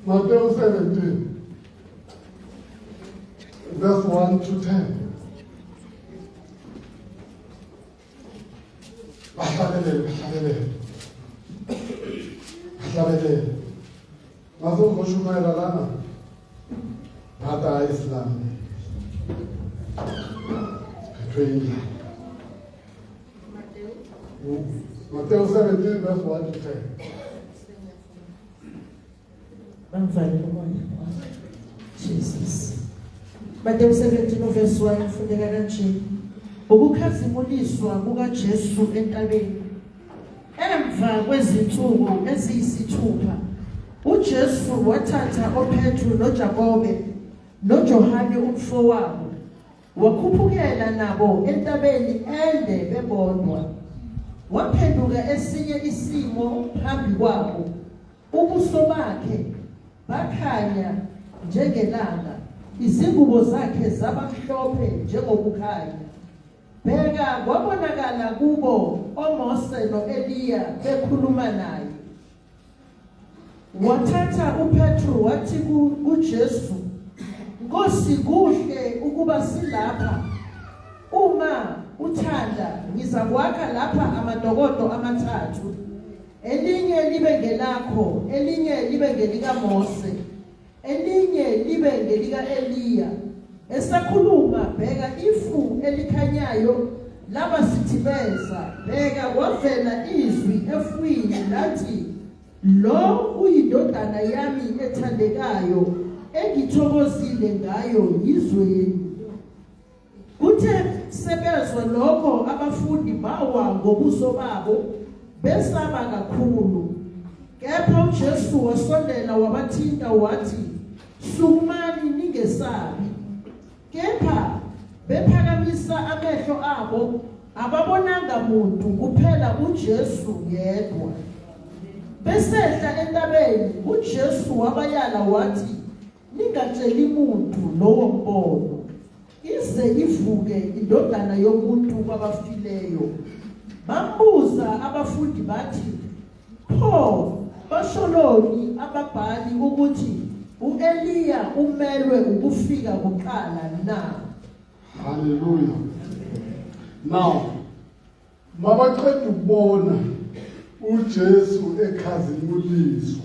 Matthew 17, verse 1 to 10. Bahlabelele. Maso khoshumayela lana. Bata Islam. Between Matthew 17, verse 1 to 10. Jesus. Matthew 17 verse 1 fundeka kanje. Ukukhazimuliswa kukaJesu entabeni. Emva kwezinsuku eziyisithupha, uJesu wathatha oPetru noJakobe noJohane umfowabo, wakhuphukela nabo entabeni ende bebodwa. Waphenduka esinye isimo phambi kwabo. ubuso bakhe bakhanya njengelanga, izingubo zakhe zabamhlophe njengokukhanya. Bheka, kwabonakala kubo oMose noEliya bekhuluma naye. Wathatha uPetru wathi kuJesu, Nkosi, kuhle ukuba silapha. Uma uthanda ngizakwakha lapha amadokodo amathathu, elinye libe ngelakho, elinye libe ngelikaMose, elinye libe ngelika-Eliya. Esakhuluma, bheka, ifu elikhanyayo labasithibeza. Bheka, kwavela izwi efwini lathi, Lo uyindodana yami ethandekayo, engithokozile ngayo, yizweni. Kuthe sebezwa lokho, abafundi bawa ngobuso babo besaba kakhulu. Kepha uJesu wasondela wabathinta wathi, Sukumani, ningesabi. Kepha bephakamisa amehlo abo, ababonanga muntu kuphela uJesu yedwa. Besehla entabeni, uJesu wabayala wathi, Ningatsheli muntu lowo mbono, ize ivuke indodana yomuntu kwabafileyo. Bambuza abafundi bathi, Pho basholoni ababhali ukuthi uEliya umelwe ukufika kuqala na? Hallelujah. Now, mabaqeda ukubona uJesu ekhazimuliswa,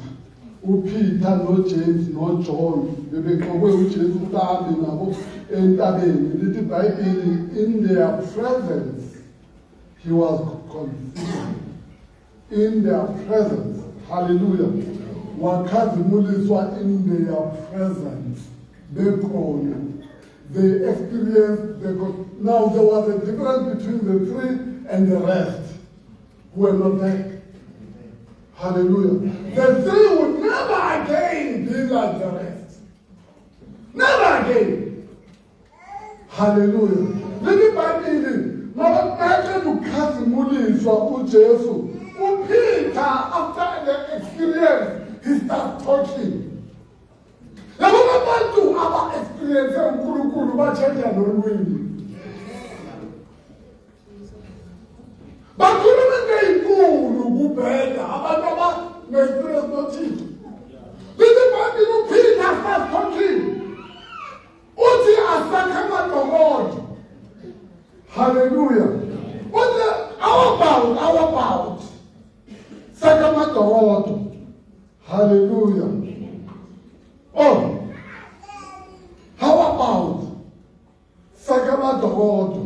uPeter noJames noJohn bebexokwe uJesu ukuthi ahambe nabo entabeni. Lithi iBhayibheli, in their presence he was considered. In their presence. Hallelujah. Wakhazimuliswa in their presence. Bekhona. They experienced now there was a difference between the three and the rest who were not there. Hallelujah. The three would never again be like the rest. Never again. Hallelujah. Lithi iBhayibheli, mabaqeda ukukhazimuliswa uJesu, uPeter, after the experience, he starts talking. Labo bantu aba-experience uNkulunkulu batshentsha nolwimi. Bakhuluma ngey'nkulu kubheda abantu aba-experience nothixo. Lithi iBhayibheli, uPeter starts talking. Uthi asakhe amadokodo. Hallelujah. Uthi how about sakhe amadokodo. Hallelujah. Oh, how about sakhe amadokodo?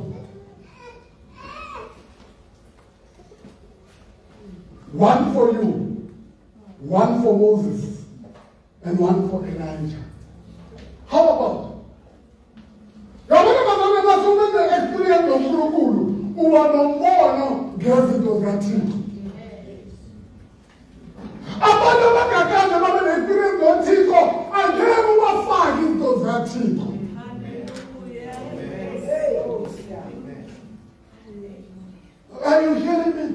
One for you, one for Moses, and one for Elijah. How about? Yabona bazame basuke experience noNkulunkulu uba nombono ngezinto zikaThixo. Abantu abangakaze babe ne-experience noThixo angeke ubafake izinto zikaThixo. Are you hearing me?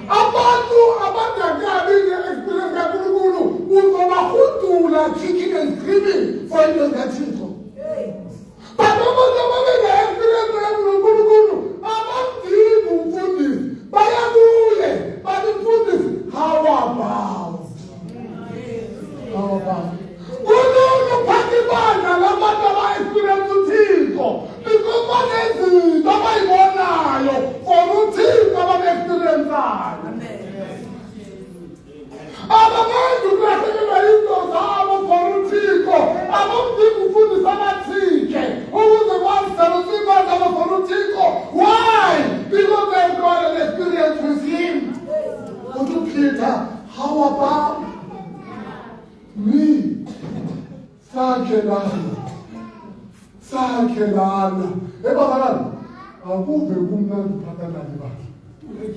Abantu abangakabi ne-experience kaNkulunkulu uzobahudula kicking and screaming for into zikaThixo. But abantu ababe ne-experience kaNkulunkulu abadingi umfundisi bayabuye bathi mfundisi, how about? Kululu phathi bandla labantu aba-experience uThixo because banezinto abayibonayo for uThixo ababe-experienceayo. Abantu kulahlekelwa izinto zabo for uThixo abamdingi umfundisi abathike ukuze bazisebenzise zabo for uThixo. Why? Because they've got an experience with him. Uthi Peter, how about me? Sakhe lana. Ebazalwane, akuve kumnandi uphathana nabantu.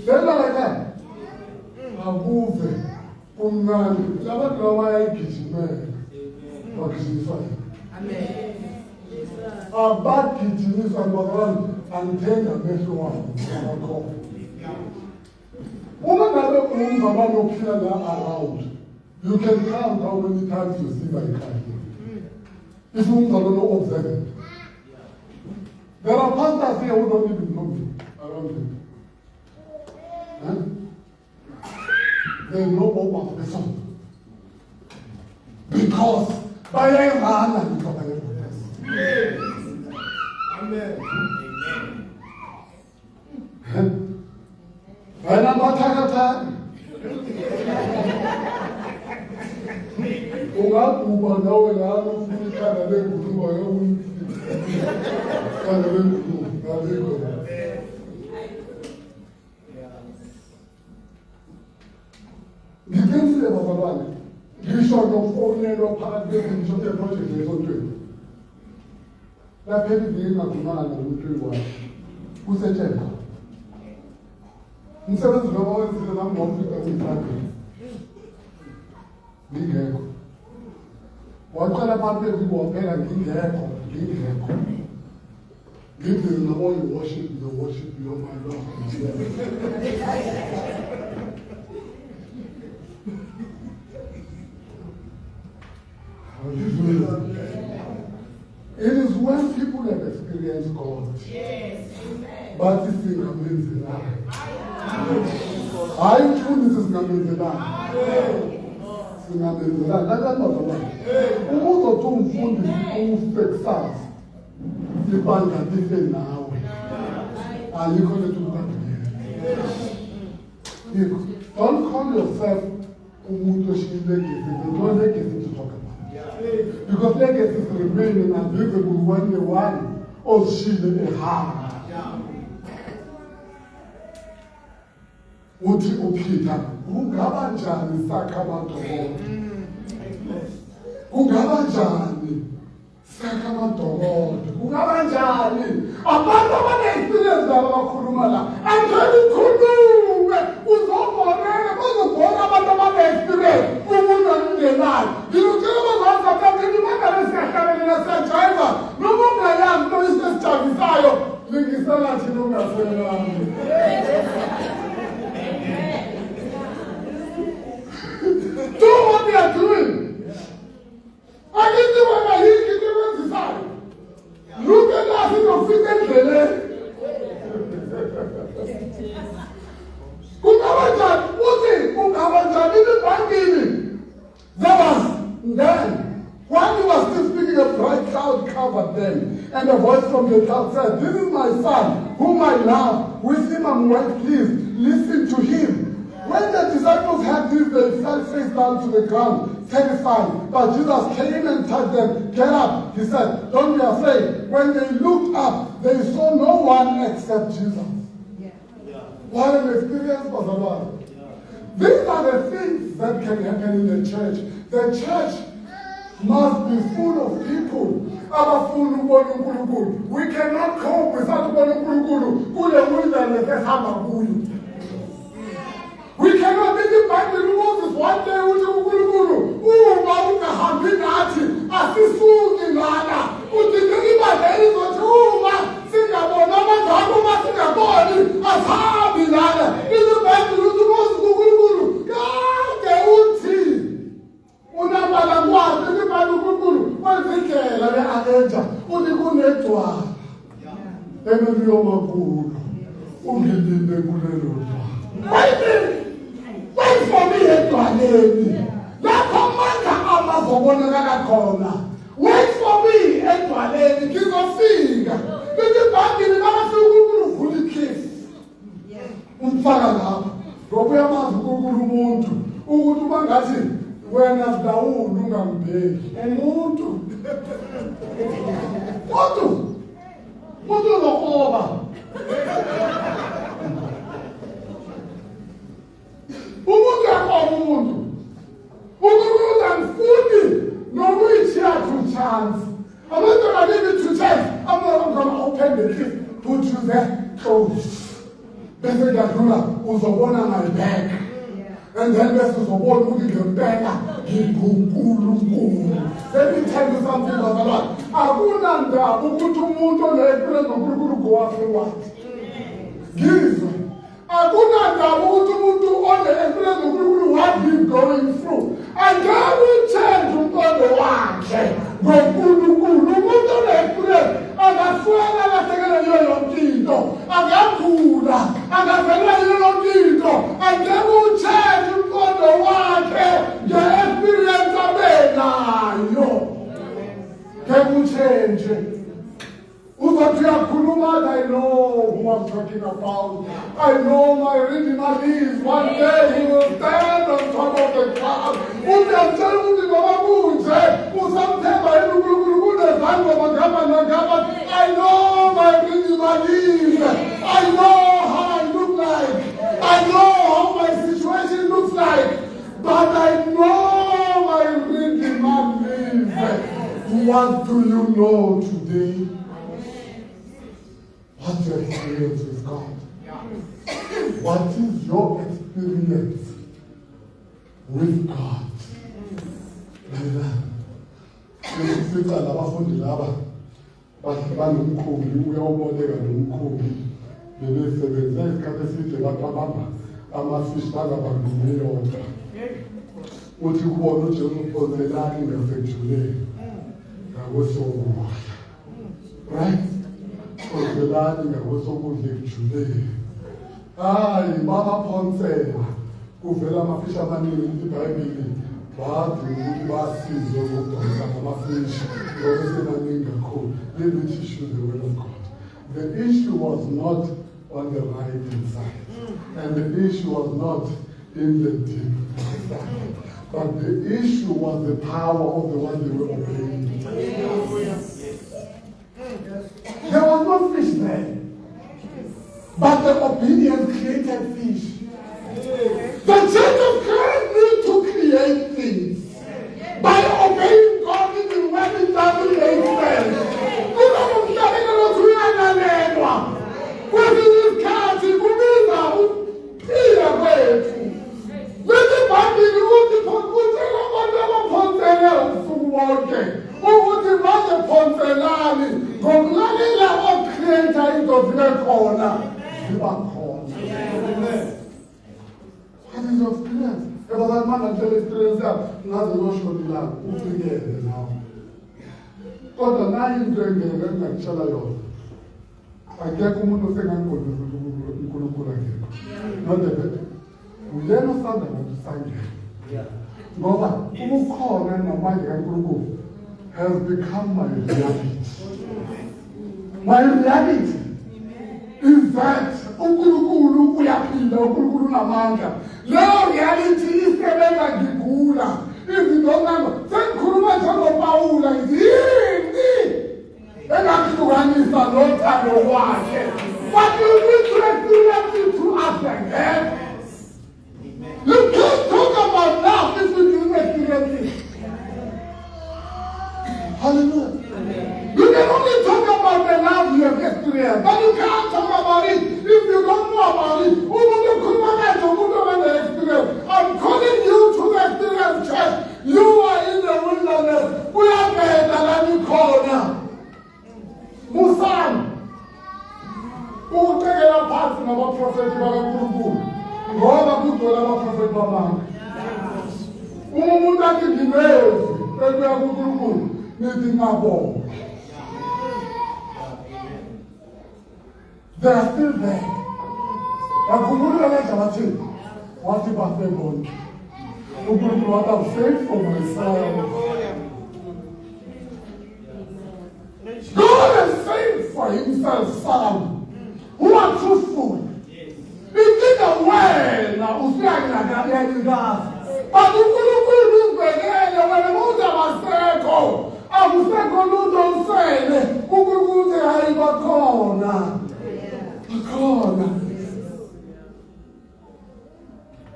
Lelaka akuve kumnandi. Labantu laba bayayigijimela. Bagijimiswa. Amen. Abagijimiswa bazalwane, angithenga amehlo wabo abakhoyo. Uma ngabe ungaba nophila la around, You can count how many times you see my car. If you don't know, observe it. There are pastors here who don't even know me around them. Huh? They know about the song. Because by a man and because I Amen. And I'm not talking ungakuba nawe ngalo ufuna ikhanda lengulube ikhanda lengulube ngaliko ngiqinisile bazalwane ngisho nokufonelwa phakathi kwezinto zeprojekthi lesontweni lapha iviki ngakhulumanga nomuntu wakhe kusetshenzwa umsebenzi lo wenzile nami ngomfika kuyisakhe ngingekho waqala abantu ezibophela ngingekho ngidle nabo worship lo my Lord. It is when people have experienced God. Yes. But it's in a man's life. I feel this is a man's life. Umuntu othi umfundi ufexas ibanga life nawe ayikho lethu ukubhekela. Don't call yourself umuntu oshiyile legacy. There's no legacy to talk about. Because legacy is remaining and visible when the one oshiyile ehamba. Uthi uPeter ungaba njani sakamadokotela ungaba njani sakamadokotela ungaba njani abantu abane-experience laba bakhuluma la angeke ukhulume uzobonela bazobona abantu abane-experience umuntu angenayo ngilutshela bazazathatheni bangane siyahlabelela siyajayiva noma ungayami nto isesijabisayo lingisela thina ungaselami. Do what they are doing. I didn't do what I did. Look at us in the physical. Then, while he was still speaking, a bright cloud covered them, and a voice from the cloud said, "This is my son, whom I love. With him I'm well pleased. Listen to him." When the disciples heard this, they fell face down to the ground, terrified. But Jesus came and touched them. "Get up," he said. "Don't be afraid." When they looked up, they saw no one except Jesus. What an experience for the Lord. These are the things that can happen in the church. The church must be full of people. We cannot cope with that. We cannot be the Bible Moses one day with the Guru. Wait for me edwaleni. Lapho manje amazobonakala khona. Wait for me edwaleni ngizofika. Ibhayibheli makafika uNkulunkulu uvula ikhifu. Umfaka lapha. Ngoba uyamazi uNkulunkulu umuntu ukuthi bangathi wena Dawudi ungambheki. Umuntu lokoba. Umuntu yakho umuntu. Umuntu angifuni nokuyithiya to chance. Abantu abalive to chance. I'm not going to open the gift. Put you there close. Bese ngiyadlula uzobona my back. And then bese uzobona ukuthi ngempela ngikuNkulunkulu. Let me tell you something about God. Akunandaba ukuthi umuntu onephilelo ngoNkulunkulu gowaphelayo. Ngizwe. Akunandaba ukuthi umuntu onephilelo ngoNkulunkulu what he's going through. And yonke into, angagula, angavelelwa yiyo yonke into, angeke utshentshe umqondo wakhe nge-experience abenayo. Ngeke utshentshe. Uzothi uyakhuluma, I know who I'm talking about. I know my Redeemer lives. One day he will stand on top of the cloud. Uyamtshela ukuthi ngoba kunje usamthemba yini uNkulunkulu kunezango magama nogama. I know my Redeemer lives. I know how I look like. I know how my situation looks like. But I know my Redeemer lives. What do you know today? What's your experience with God? What is your experience with God? Sifica labafundi laba banomkhumbi uyawoboleka nomkhumbi bebesebenza isikhathi eside babamba amafishi bangabambile yonke. Uthi kubona uJesu uphonselani ngasejuleni ngakwesokuhle. Right? Uphonselani ngakwesokuhle ejuleni. Hayi babaphonsela kuvela amafishi amaningi iBhayibheli bathi ukuthi basize ukudonsa amafishi ngoba semaningi kakhulu. Let me teach you the word of God. The issue was not on the right hand side, and the issue was not in the deep side, but the issue was the power of the one they were obeying. There was no fish there, but the obedience created fish. The church of Christ needs to create things by obeying God even when it doesn't make sense. Kwezinye isikhathi kubiza ukuphila kwethu. Lezibhayibheli kutshela abantu abaphonsele usuku wonke ukuthi bazephonselani ngokulalela o-creator into zibe khona ziba khona. What is your experience? Ebazali mangantshela experience yakho ngaze yoshonilanga ufikele nawe. Kodwa nayo into engeke ngakutshela yona. Akekho umuntu osengangigondisa uNkulunkulu akekho. Nodebe uyena osanda ngokusangena. Ngoba ukukhona namandla kaNkulunkulu has become my reality. My reality is that uNkulunkulu uyaphila, uNkulunkulu unamandla. Leyo reality isebenza ngigula. Izinto ngalo sengikhuluma njengoPawula yini? Engahlukanisa nothando wakhe. But you need to experience it through us again. You can't talk about love if you didn't experience it. Hallelujah. You can only talk about the love you have experienced, but you can't talk about it if you don't know about it. I'm calling you to the experience, church. You are in the wilderness. We are better than you call now. Musam. Ukutekela phansi nabaprofeti bakaNkulunkulu. Ngoba kuzola abaprofeti bamanga. Umuntu athi ngimezi ekuya kuNkulunkulu nithi ngabonga. They are still there. Bakhumbula lento bathi wathi basebona. uNkulunkulu wathi I'm saved for myself. God has saved for himself some who are truthful. Ikinga wena usiyakuyakayazi. But uNkulunkulu uzibekele wena umuntu abasekho. Akusekho lutho usele. uNkulunkulu uthi hayi bakhona. Bakhona.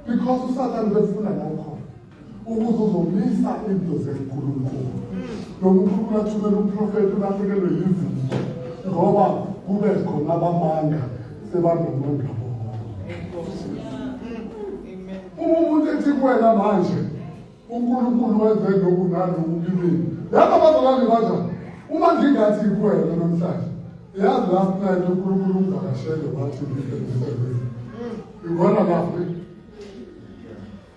Because uSathane befuna ngakho. Ukuze uzomisa into zeNkulunkulu. UNkulunkulu athumela umprofeti ulahlekelwe yizitho ngoba kube khona abamanga sebanomanga bona. Umuntu ethi kuwena manje uNkulunkulu wenze nokunaloku kimi. Yaba bazalwane kanjani? Uma ngingathi kuwena namhlanje yazi last night uNkulunkulu ungakashele wathi ngizenzele. Ngibona lapho.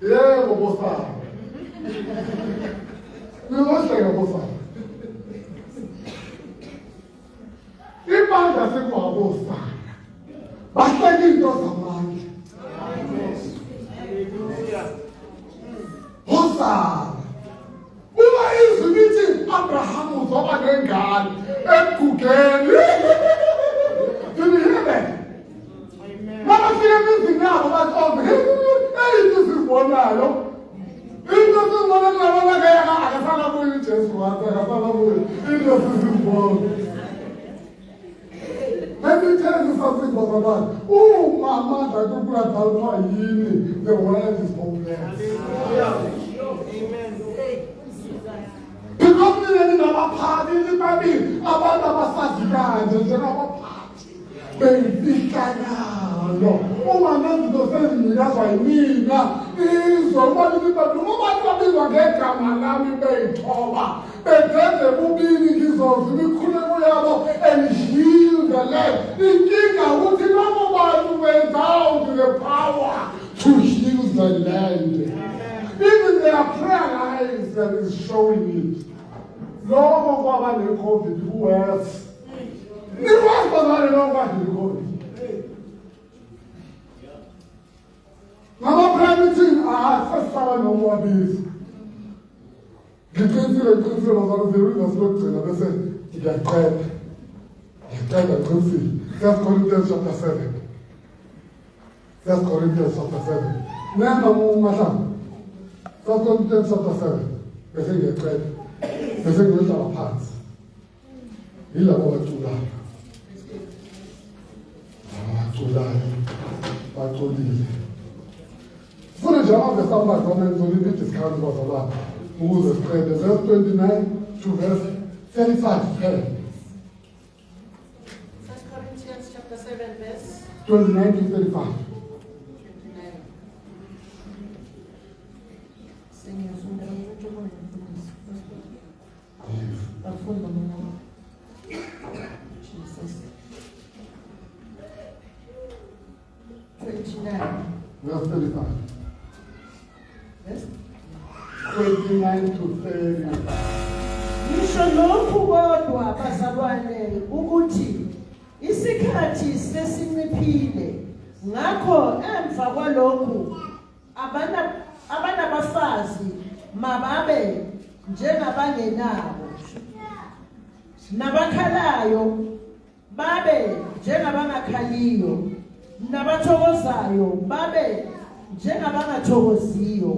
Yebo bosana. Ngizohleka bosana. Ibandla sekwabosana. Bahleke into zamandla. Hosana. Uma izwi lithi Abraham uzoba nengane egugeni. Did you hear that? Mama fika emizini yabo bathombe. Into sizibonayo. Into sizibona kulabona kaya akafana kuyo uJesu wathi akafana kuyo. Into sizibona. Let me tell you something, Brother Man. Oh, Mama, that you could have done the world is hopeless. Amen. Because we are not party, the baby, about our Saturday, and our party. Baby, oh, my man, to say, that's what I mean. Is what you do, no matter what you get, come and be taller. But then the movie is of the Kunamoyabo and heal the land. The king, I want to know about to went down to the power to heal the land. Even their prayer lives that is showing it. Lord of our COVID, who else? The rest of us know what you COVID. Now, I'm I first time no more this. The country of the river spoke to them. They said, "You are quiet. You are quiet." 1 Corinthians chapter 7. 1 Corinthians chapter 7. Now, Madam. 1 Corinthians chapter 7. They say you are quiet. They say you are apart. He'll have over to that. For the job of the summer government, so repeat this kind of Allah. Who was spread the verse 29 to verse 35. 1 Corinthians chapter 7, verse 29 to 35. 29. Verse 35. Yes? 29 to 35. Ngisho lokhu kodwa bazalwane ukuthi isikhathi sesinciphile ngakho emva kwalokhu abanabafazi mababe njengabangenabo nabakhalayo babe njengabangakhaliyo nabathokozayo babe njengabangathokoziyo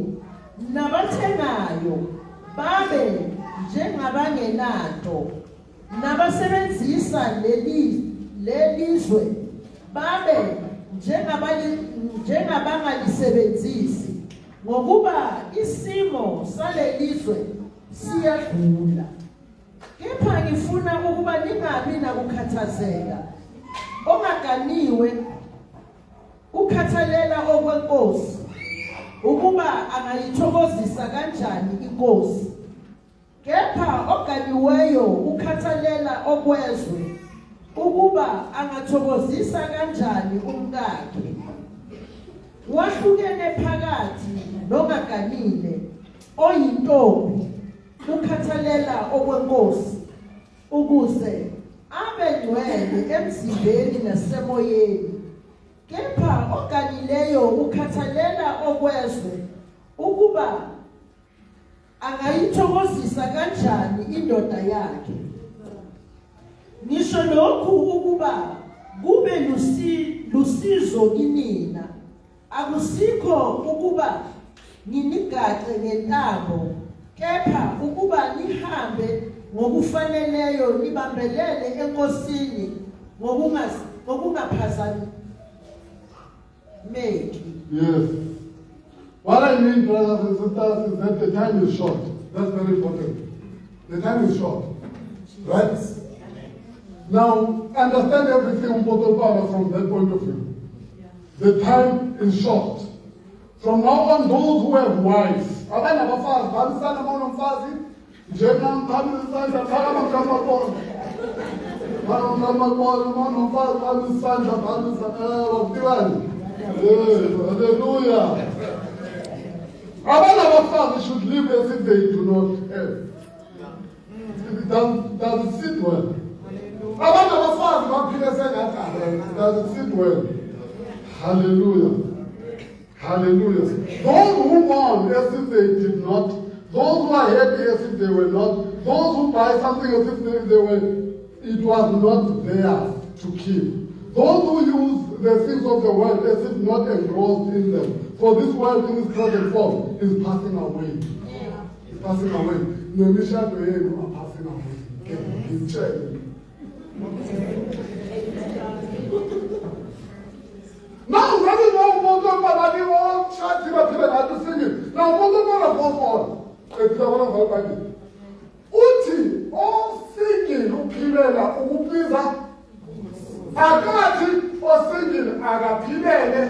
nabathengayo babe njengabangenato nabasebenzisa lelizwe babe njengabangalisebenzisi ngokuba isimo salelizwe siyadlula. Kepha ngifuna ukuba ningabi nakukhathazeka ongaganiwe ukhathalela okwenkosi ukuba angayithokozisa kanjani inkosi. Kepha oganiweyo ukhathalela okwezwe ukuba angathokozisa kanjani umkakhe. Wahlukene phakathi nongaganile oyintombi ukhathalela okwenkosi ukuze abe ngcwele emzimbeni nasemoyeni. Kepha oganileyo ukhathalela okwezwe ukuba angayithokozisa kanjani indoda yakhe. Ngisho lokhu ukuba kube lusizo kinina, akusikho ukuba nginigaxe ngentambo, kepha ukuba nihambe ngokufaneleyo nibambelele enkosini ngokungaphazameki. Yes. What I mean, brothers and sisters, is that the time is short. That's very important. The time is short. Right? Now, understand everything from that point of view. The time is short. From now on, those who have wives, hallelujah. Our fathers should live as if they do not have. It doesn't sit well. Abantu abafazi baphile sengathi does it sit well? Hallelujah. Hallelujah. Those who mourn as if they did not, those who are happy as if they were not, those who buy something as if it was not theirs to keep. Those who use the things of the world as if not engrossed in them. For this world in its present form is passing away. It's passing away. Nemishado yenu are passing away. He's checking. Now, when you know what the Malani all church about to sing it. Now, what the man of God, it's the one of our Bible. Uti, all singing, Upimela, Upiza, Agati, or singing, Agapimele.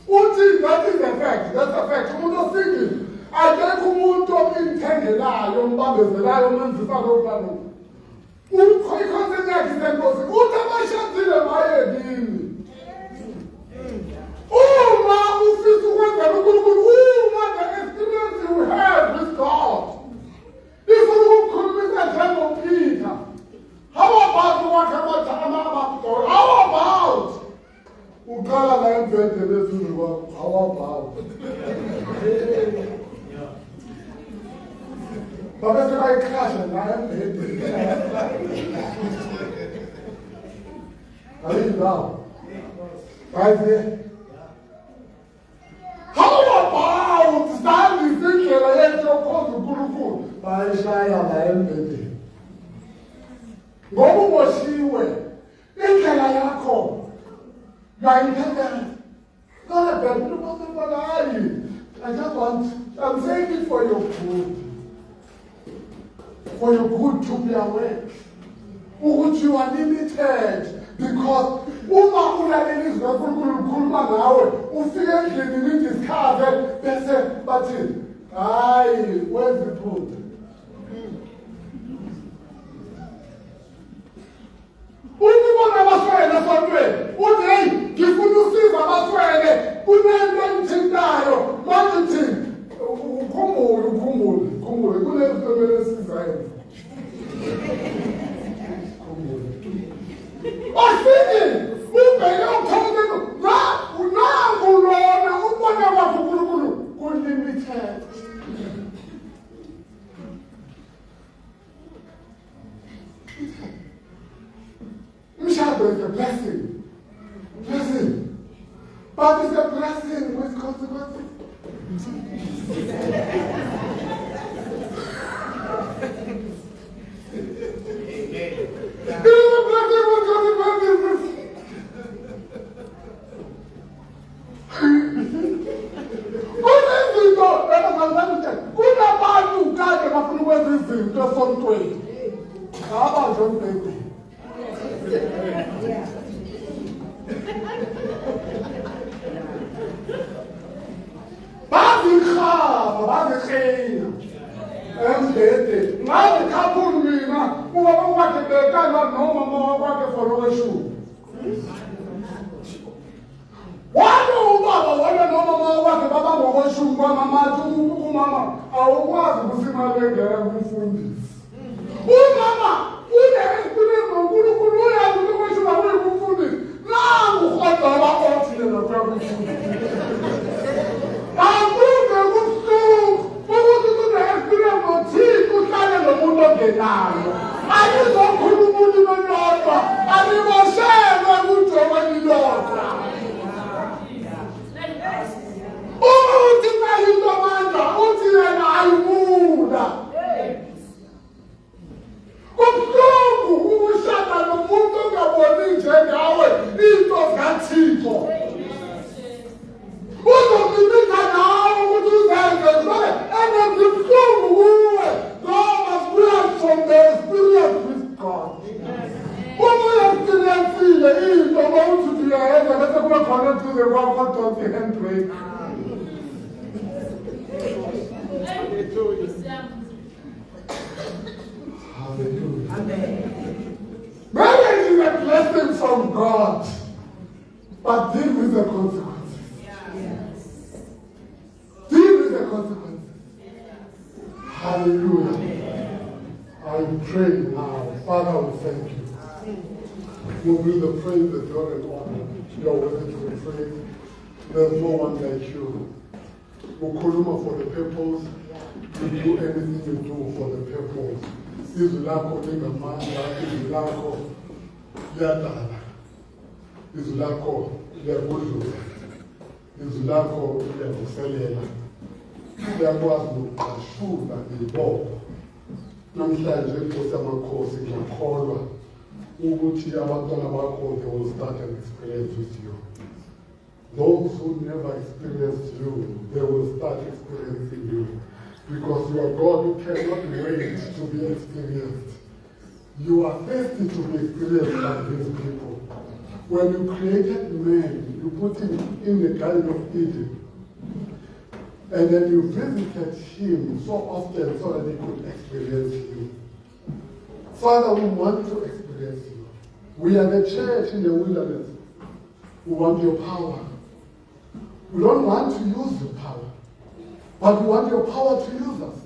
Uti, that is the fact, that's the fact. Uno singing, Agakumunto intendela, Yombabezela, Yomanzano. Ukoikonzenya kisembozi, Utabashatile Mayedini. Uma ufisa ukwenza uNkulunkulu, uma the experience you have with God. Ifuna ukukhulumisa njengoPeter. How about wakhe amadoda? How about uqala la embhedeni ezulu kwakho? How about? Babese bayikhasha la embhedeni. Ayindawo. Right there. How about standing thinking like you're called to Guru? By Shaya, I am baby. Go was she way. Indlela yakho. You are independent. Not a bad I just want, I'm saying it for your good. For your good to be aware. Would you are limited? Because uma ulalelizwa uNkulunkulu ngawe ufike endlini nidiscover bese bathi hayi where's the truth? Unibona abaswele esontweni uthi hey ngifuna usiza abaswele kunento engithintayo manje uthi ukhumbule kunezisebenzi esizayo. Osini, ubheke uthomeni, nangu lona ubona wakho uNkulunkulu unlimited. Mshado is a blessing. Blessing. But it's a blessing with consequences. Kunabantu kade bafuna ukwenza izinto esontweni. Abanjwe umbhede. Bazikhaba, bazikhenya. Embhede. Ngazi khaphula mina ubaba wakhe bekana nomama wakhe foroweshulu. Walo ubaba wala nomama wakhe baba ngokweshulu kwamamathi umama awukwazi ukusimalengela kumfundisi. Umama une-experience ngoNkulunkulu uyazi ukuthi kweshulu awuyi kumfundisi. Nangu uhodla othile lokho kumfundisi. Akuve kubuhlungu ukuthi une-experience nothixo uhlale nomuntu ongenayo. Alizokhuluma ulimi olulodwa, aliboshelwe kujokweni lodwa. Uthi ngayinto amandla, uthi yena ayimula. Kubuhlungu ukushada nomuntu ongaboni njengawe into zikaThixo. Uzomlimita nawe ukuthi uzenze zonke engezibuhlungu kuwe ngoba kuya from the experience with God. Uma uyaexperiencile into mawuthi uyayenza bese kube khona eduze kwakho don't the handbrake. Hallelujah. Amen. Marriage is a blessing from God, but deal with the consequences. Yes. Deal with the consequences. Hallelujah. I pray now, Father, we thank you. will be the praise, the glory, and honor. You are worthy to be praised. There's no one like you. Ukhuluma for the purpose. You do anything you do for the purpose. Izwi lakho lingamandla, izwi lakho liyadala. Izwi lakho liyakudlula. Izwi lakho liyakuselela. Liyakwazi ukuxashula ibopho. Namhlanje Nkosi yamakhosi ngiyakholwa ukuthi abantwana bakho they will start an experience with you. Those who never experienced you, they will start experiencing you. Because you are God who cannot wait to be experienced. You are thirsty to be experienced by these people. When you created man, you put him in the Garden of Eden. And then you visited him so often so that he could experience you. Father, we want to experience you. We are the church in the wilderness. We want your power. We don't want to use your power, but we want your power to use us.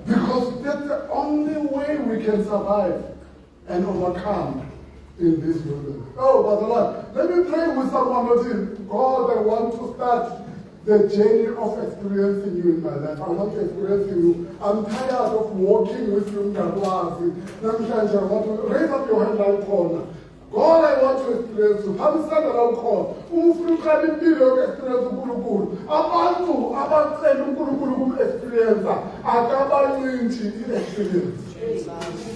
Because that's the only way we can survive and overcome in this wilderness. Oh, Brother Lord, let me pray with someone who says, God, I want to start the journey of experiencing you in my life. I want to experience you. I'm tired of walking with you in Gabwazi. Namhlanje, I want to raise up your hand like corner. God, I want to experience you. Phambilana lawo khona. Ufuna uqala impilo yoku-experience uNkulunkulu. Abantu abacela uNkulunkulu kum-experience akabancinci i-experience.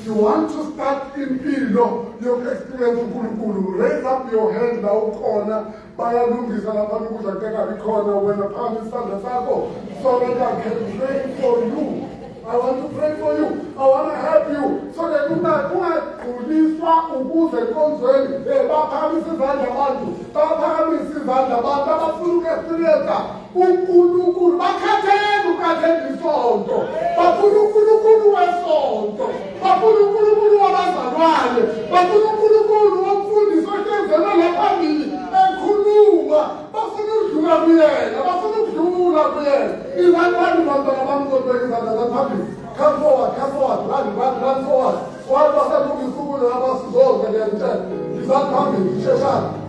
You want to start impilo yoku-experience uNkulunkulu. Raise up your hand lawo khona. Bayalungisa lapha ukudla kungabi khona wena phambi isandla sakho so that I can pray for you. I want to pray for you. I want to help you. So that ungaguliswa ukuze enkonzweni baphakamisa izandla abantu. Baphakamisa izandla abantu abafuna uku-experience uNkulunkulu. Bakhathele ukhathele isonto. Bafuna uNkulunkulu wesonto. Bafuna uNkulunkulu wabazalwane. Bafuna uNkulunkulu womfundisi ohlezela laphambili ekhuluma. Bafuna ukudlula kuyena. Bafuna ukudlula kuyena. Izandla bantwana bamzobeka izandla zaphambili. Come forward, run forward. Why was I looking for the Abbas? Izandla phambili, sheshana.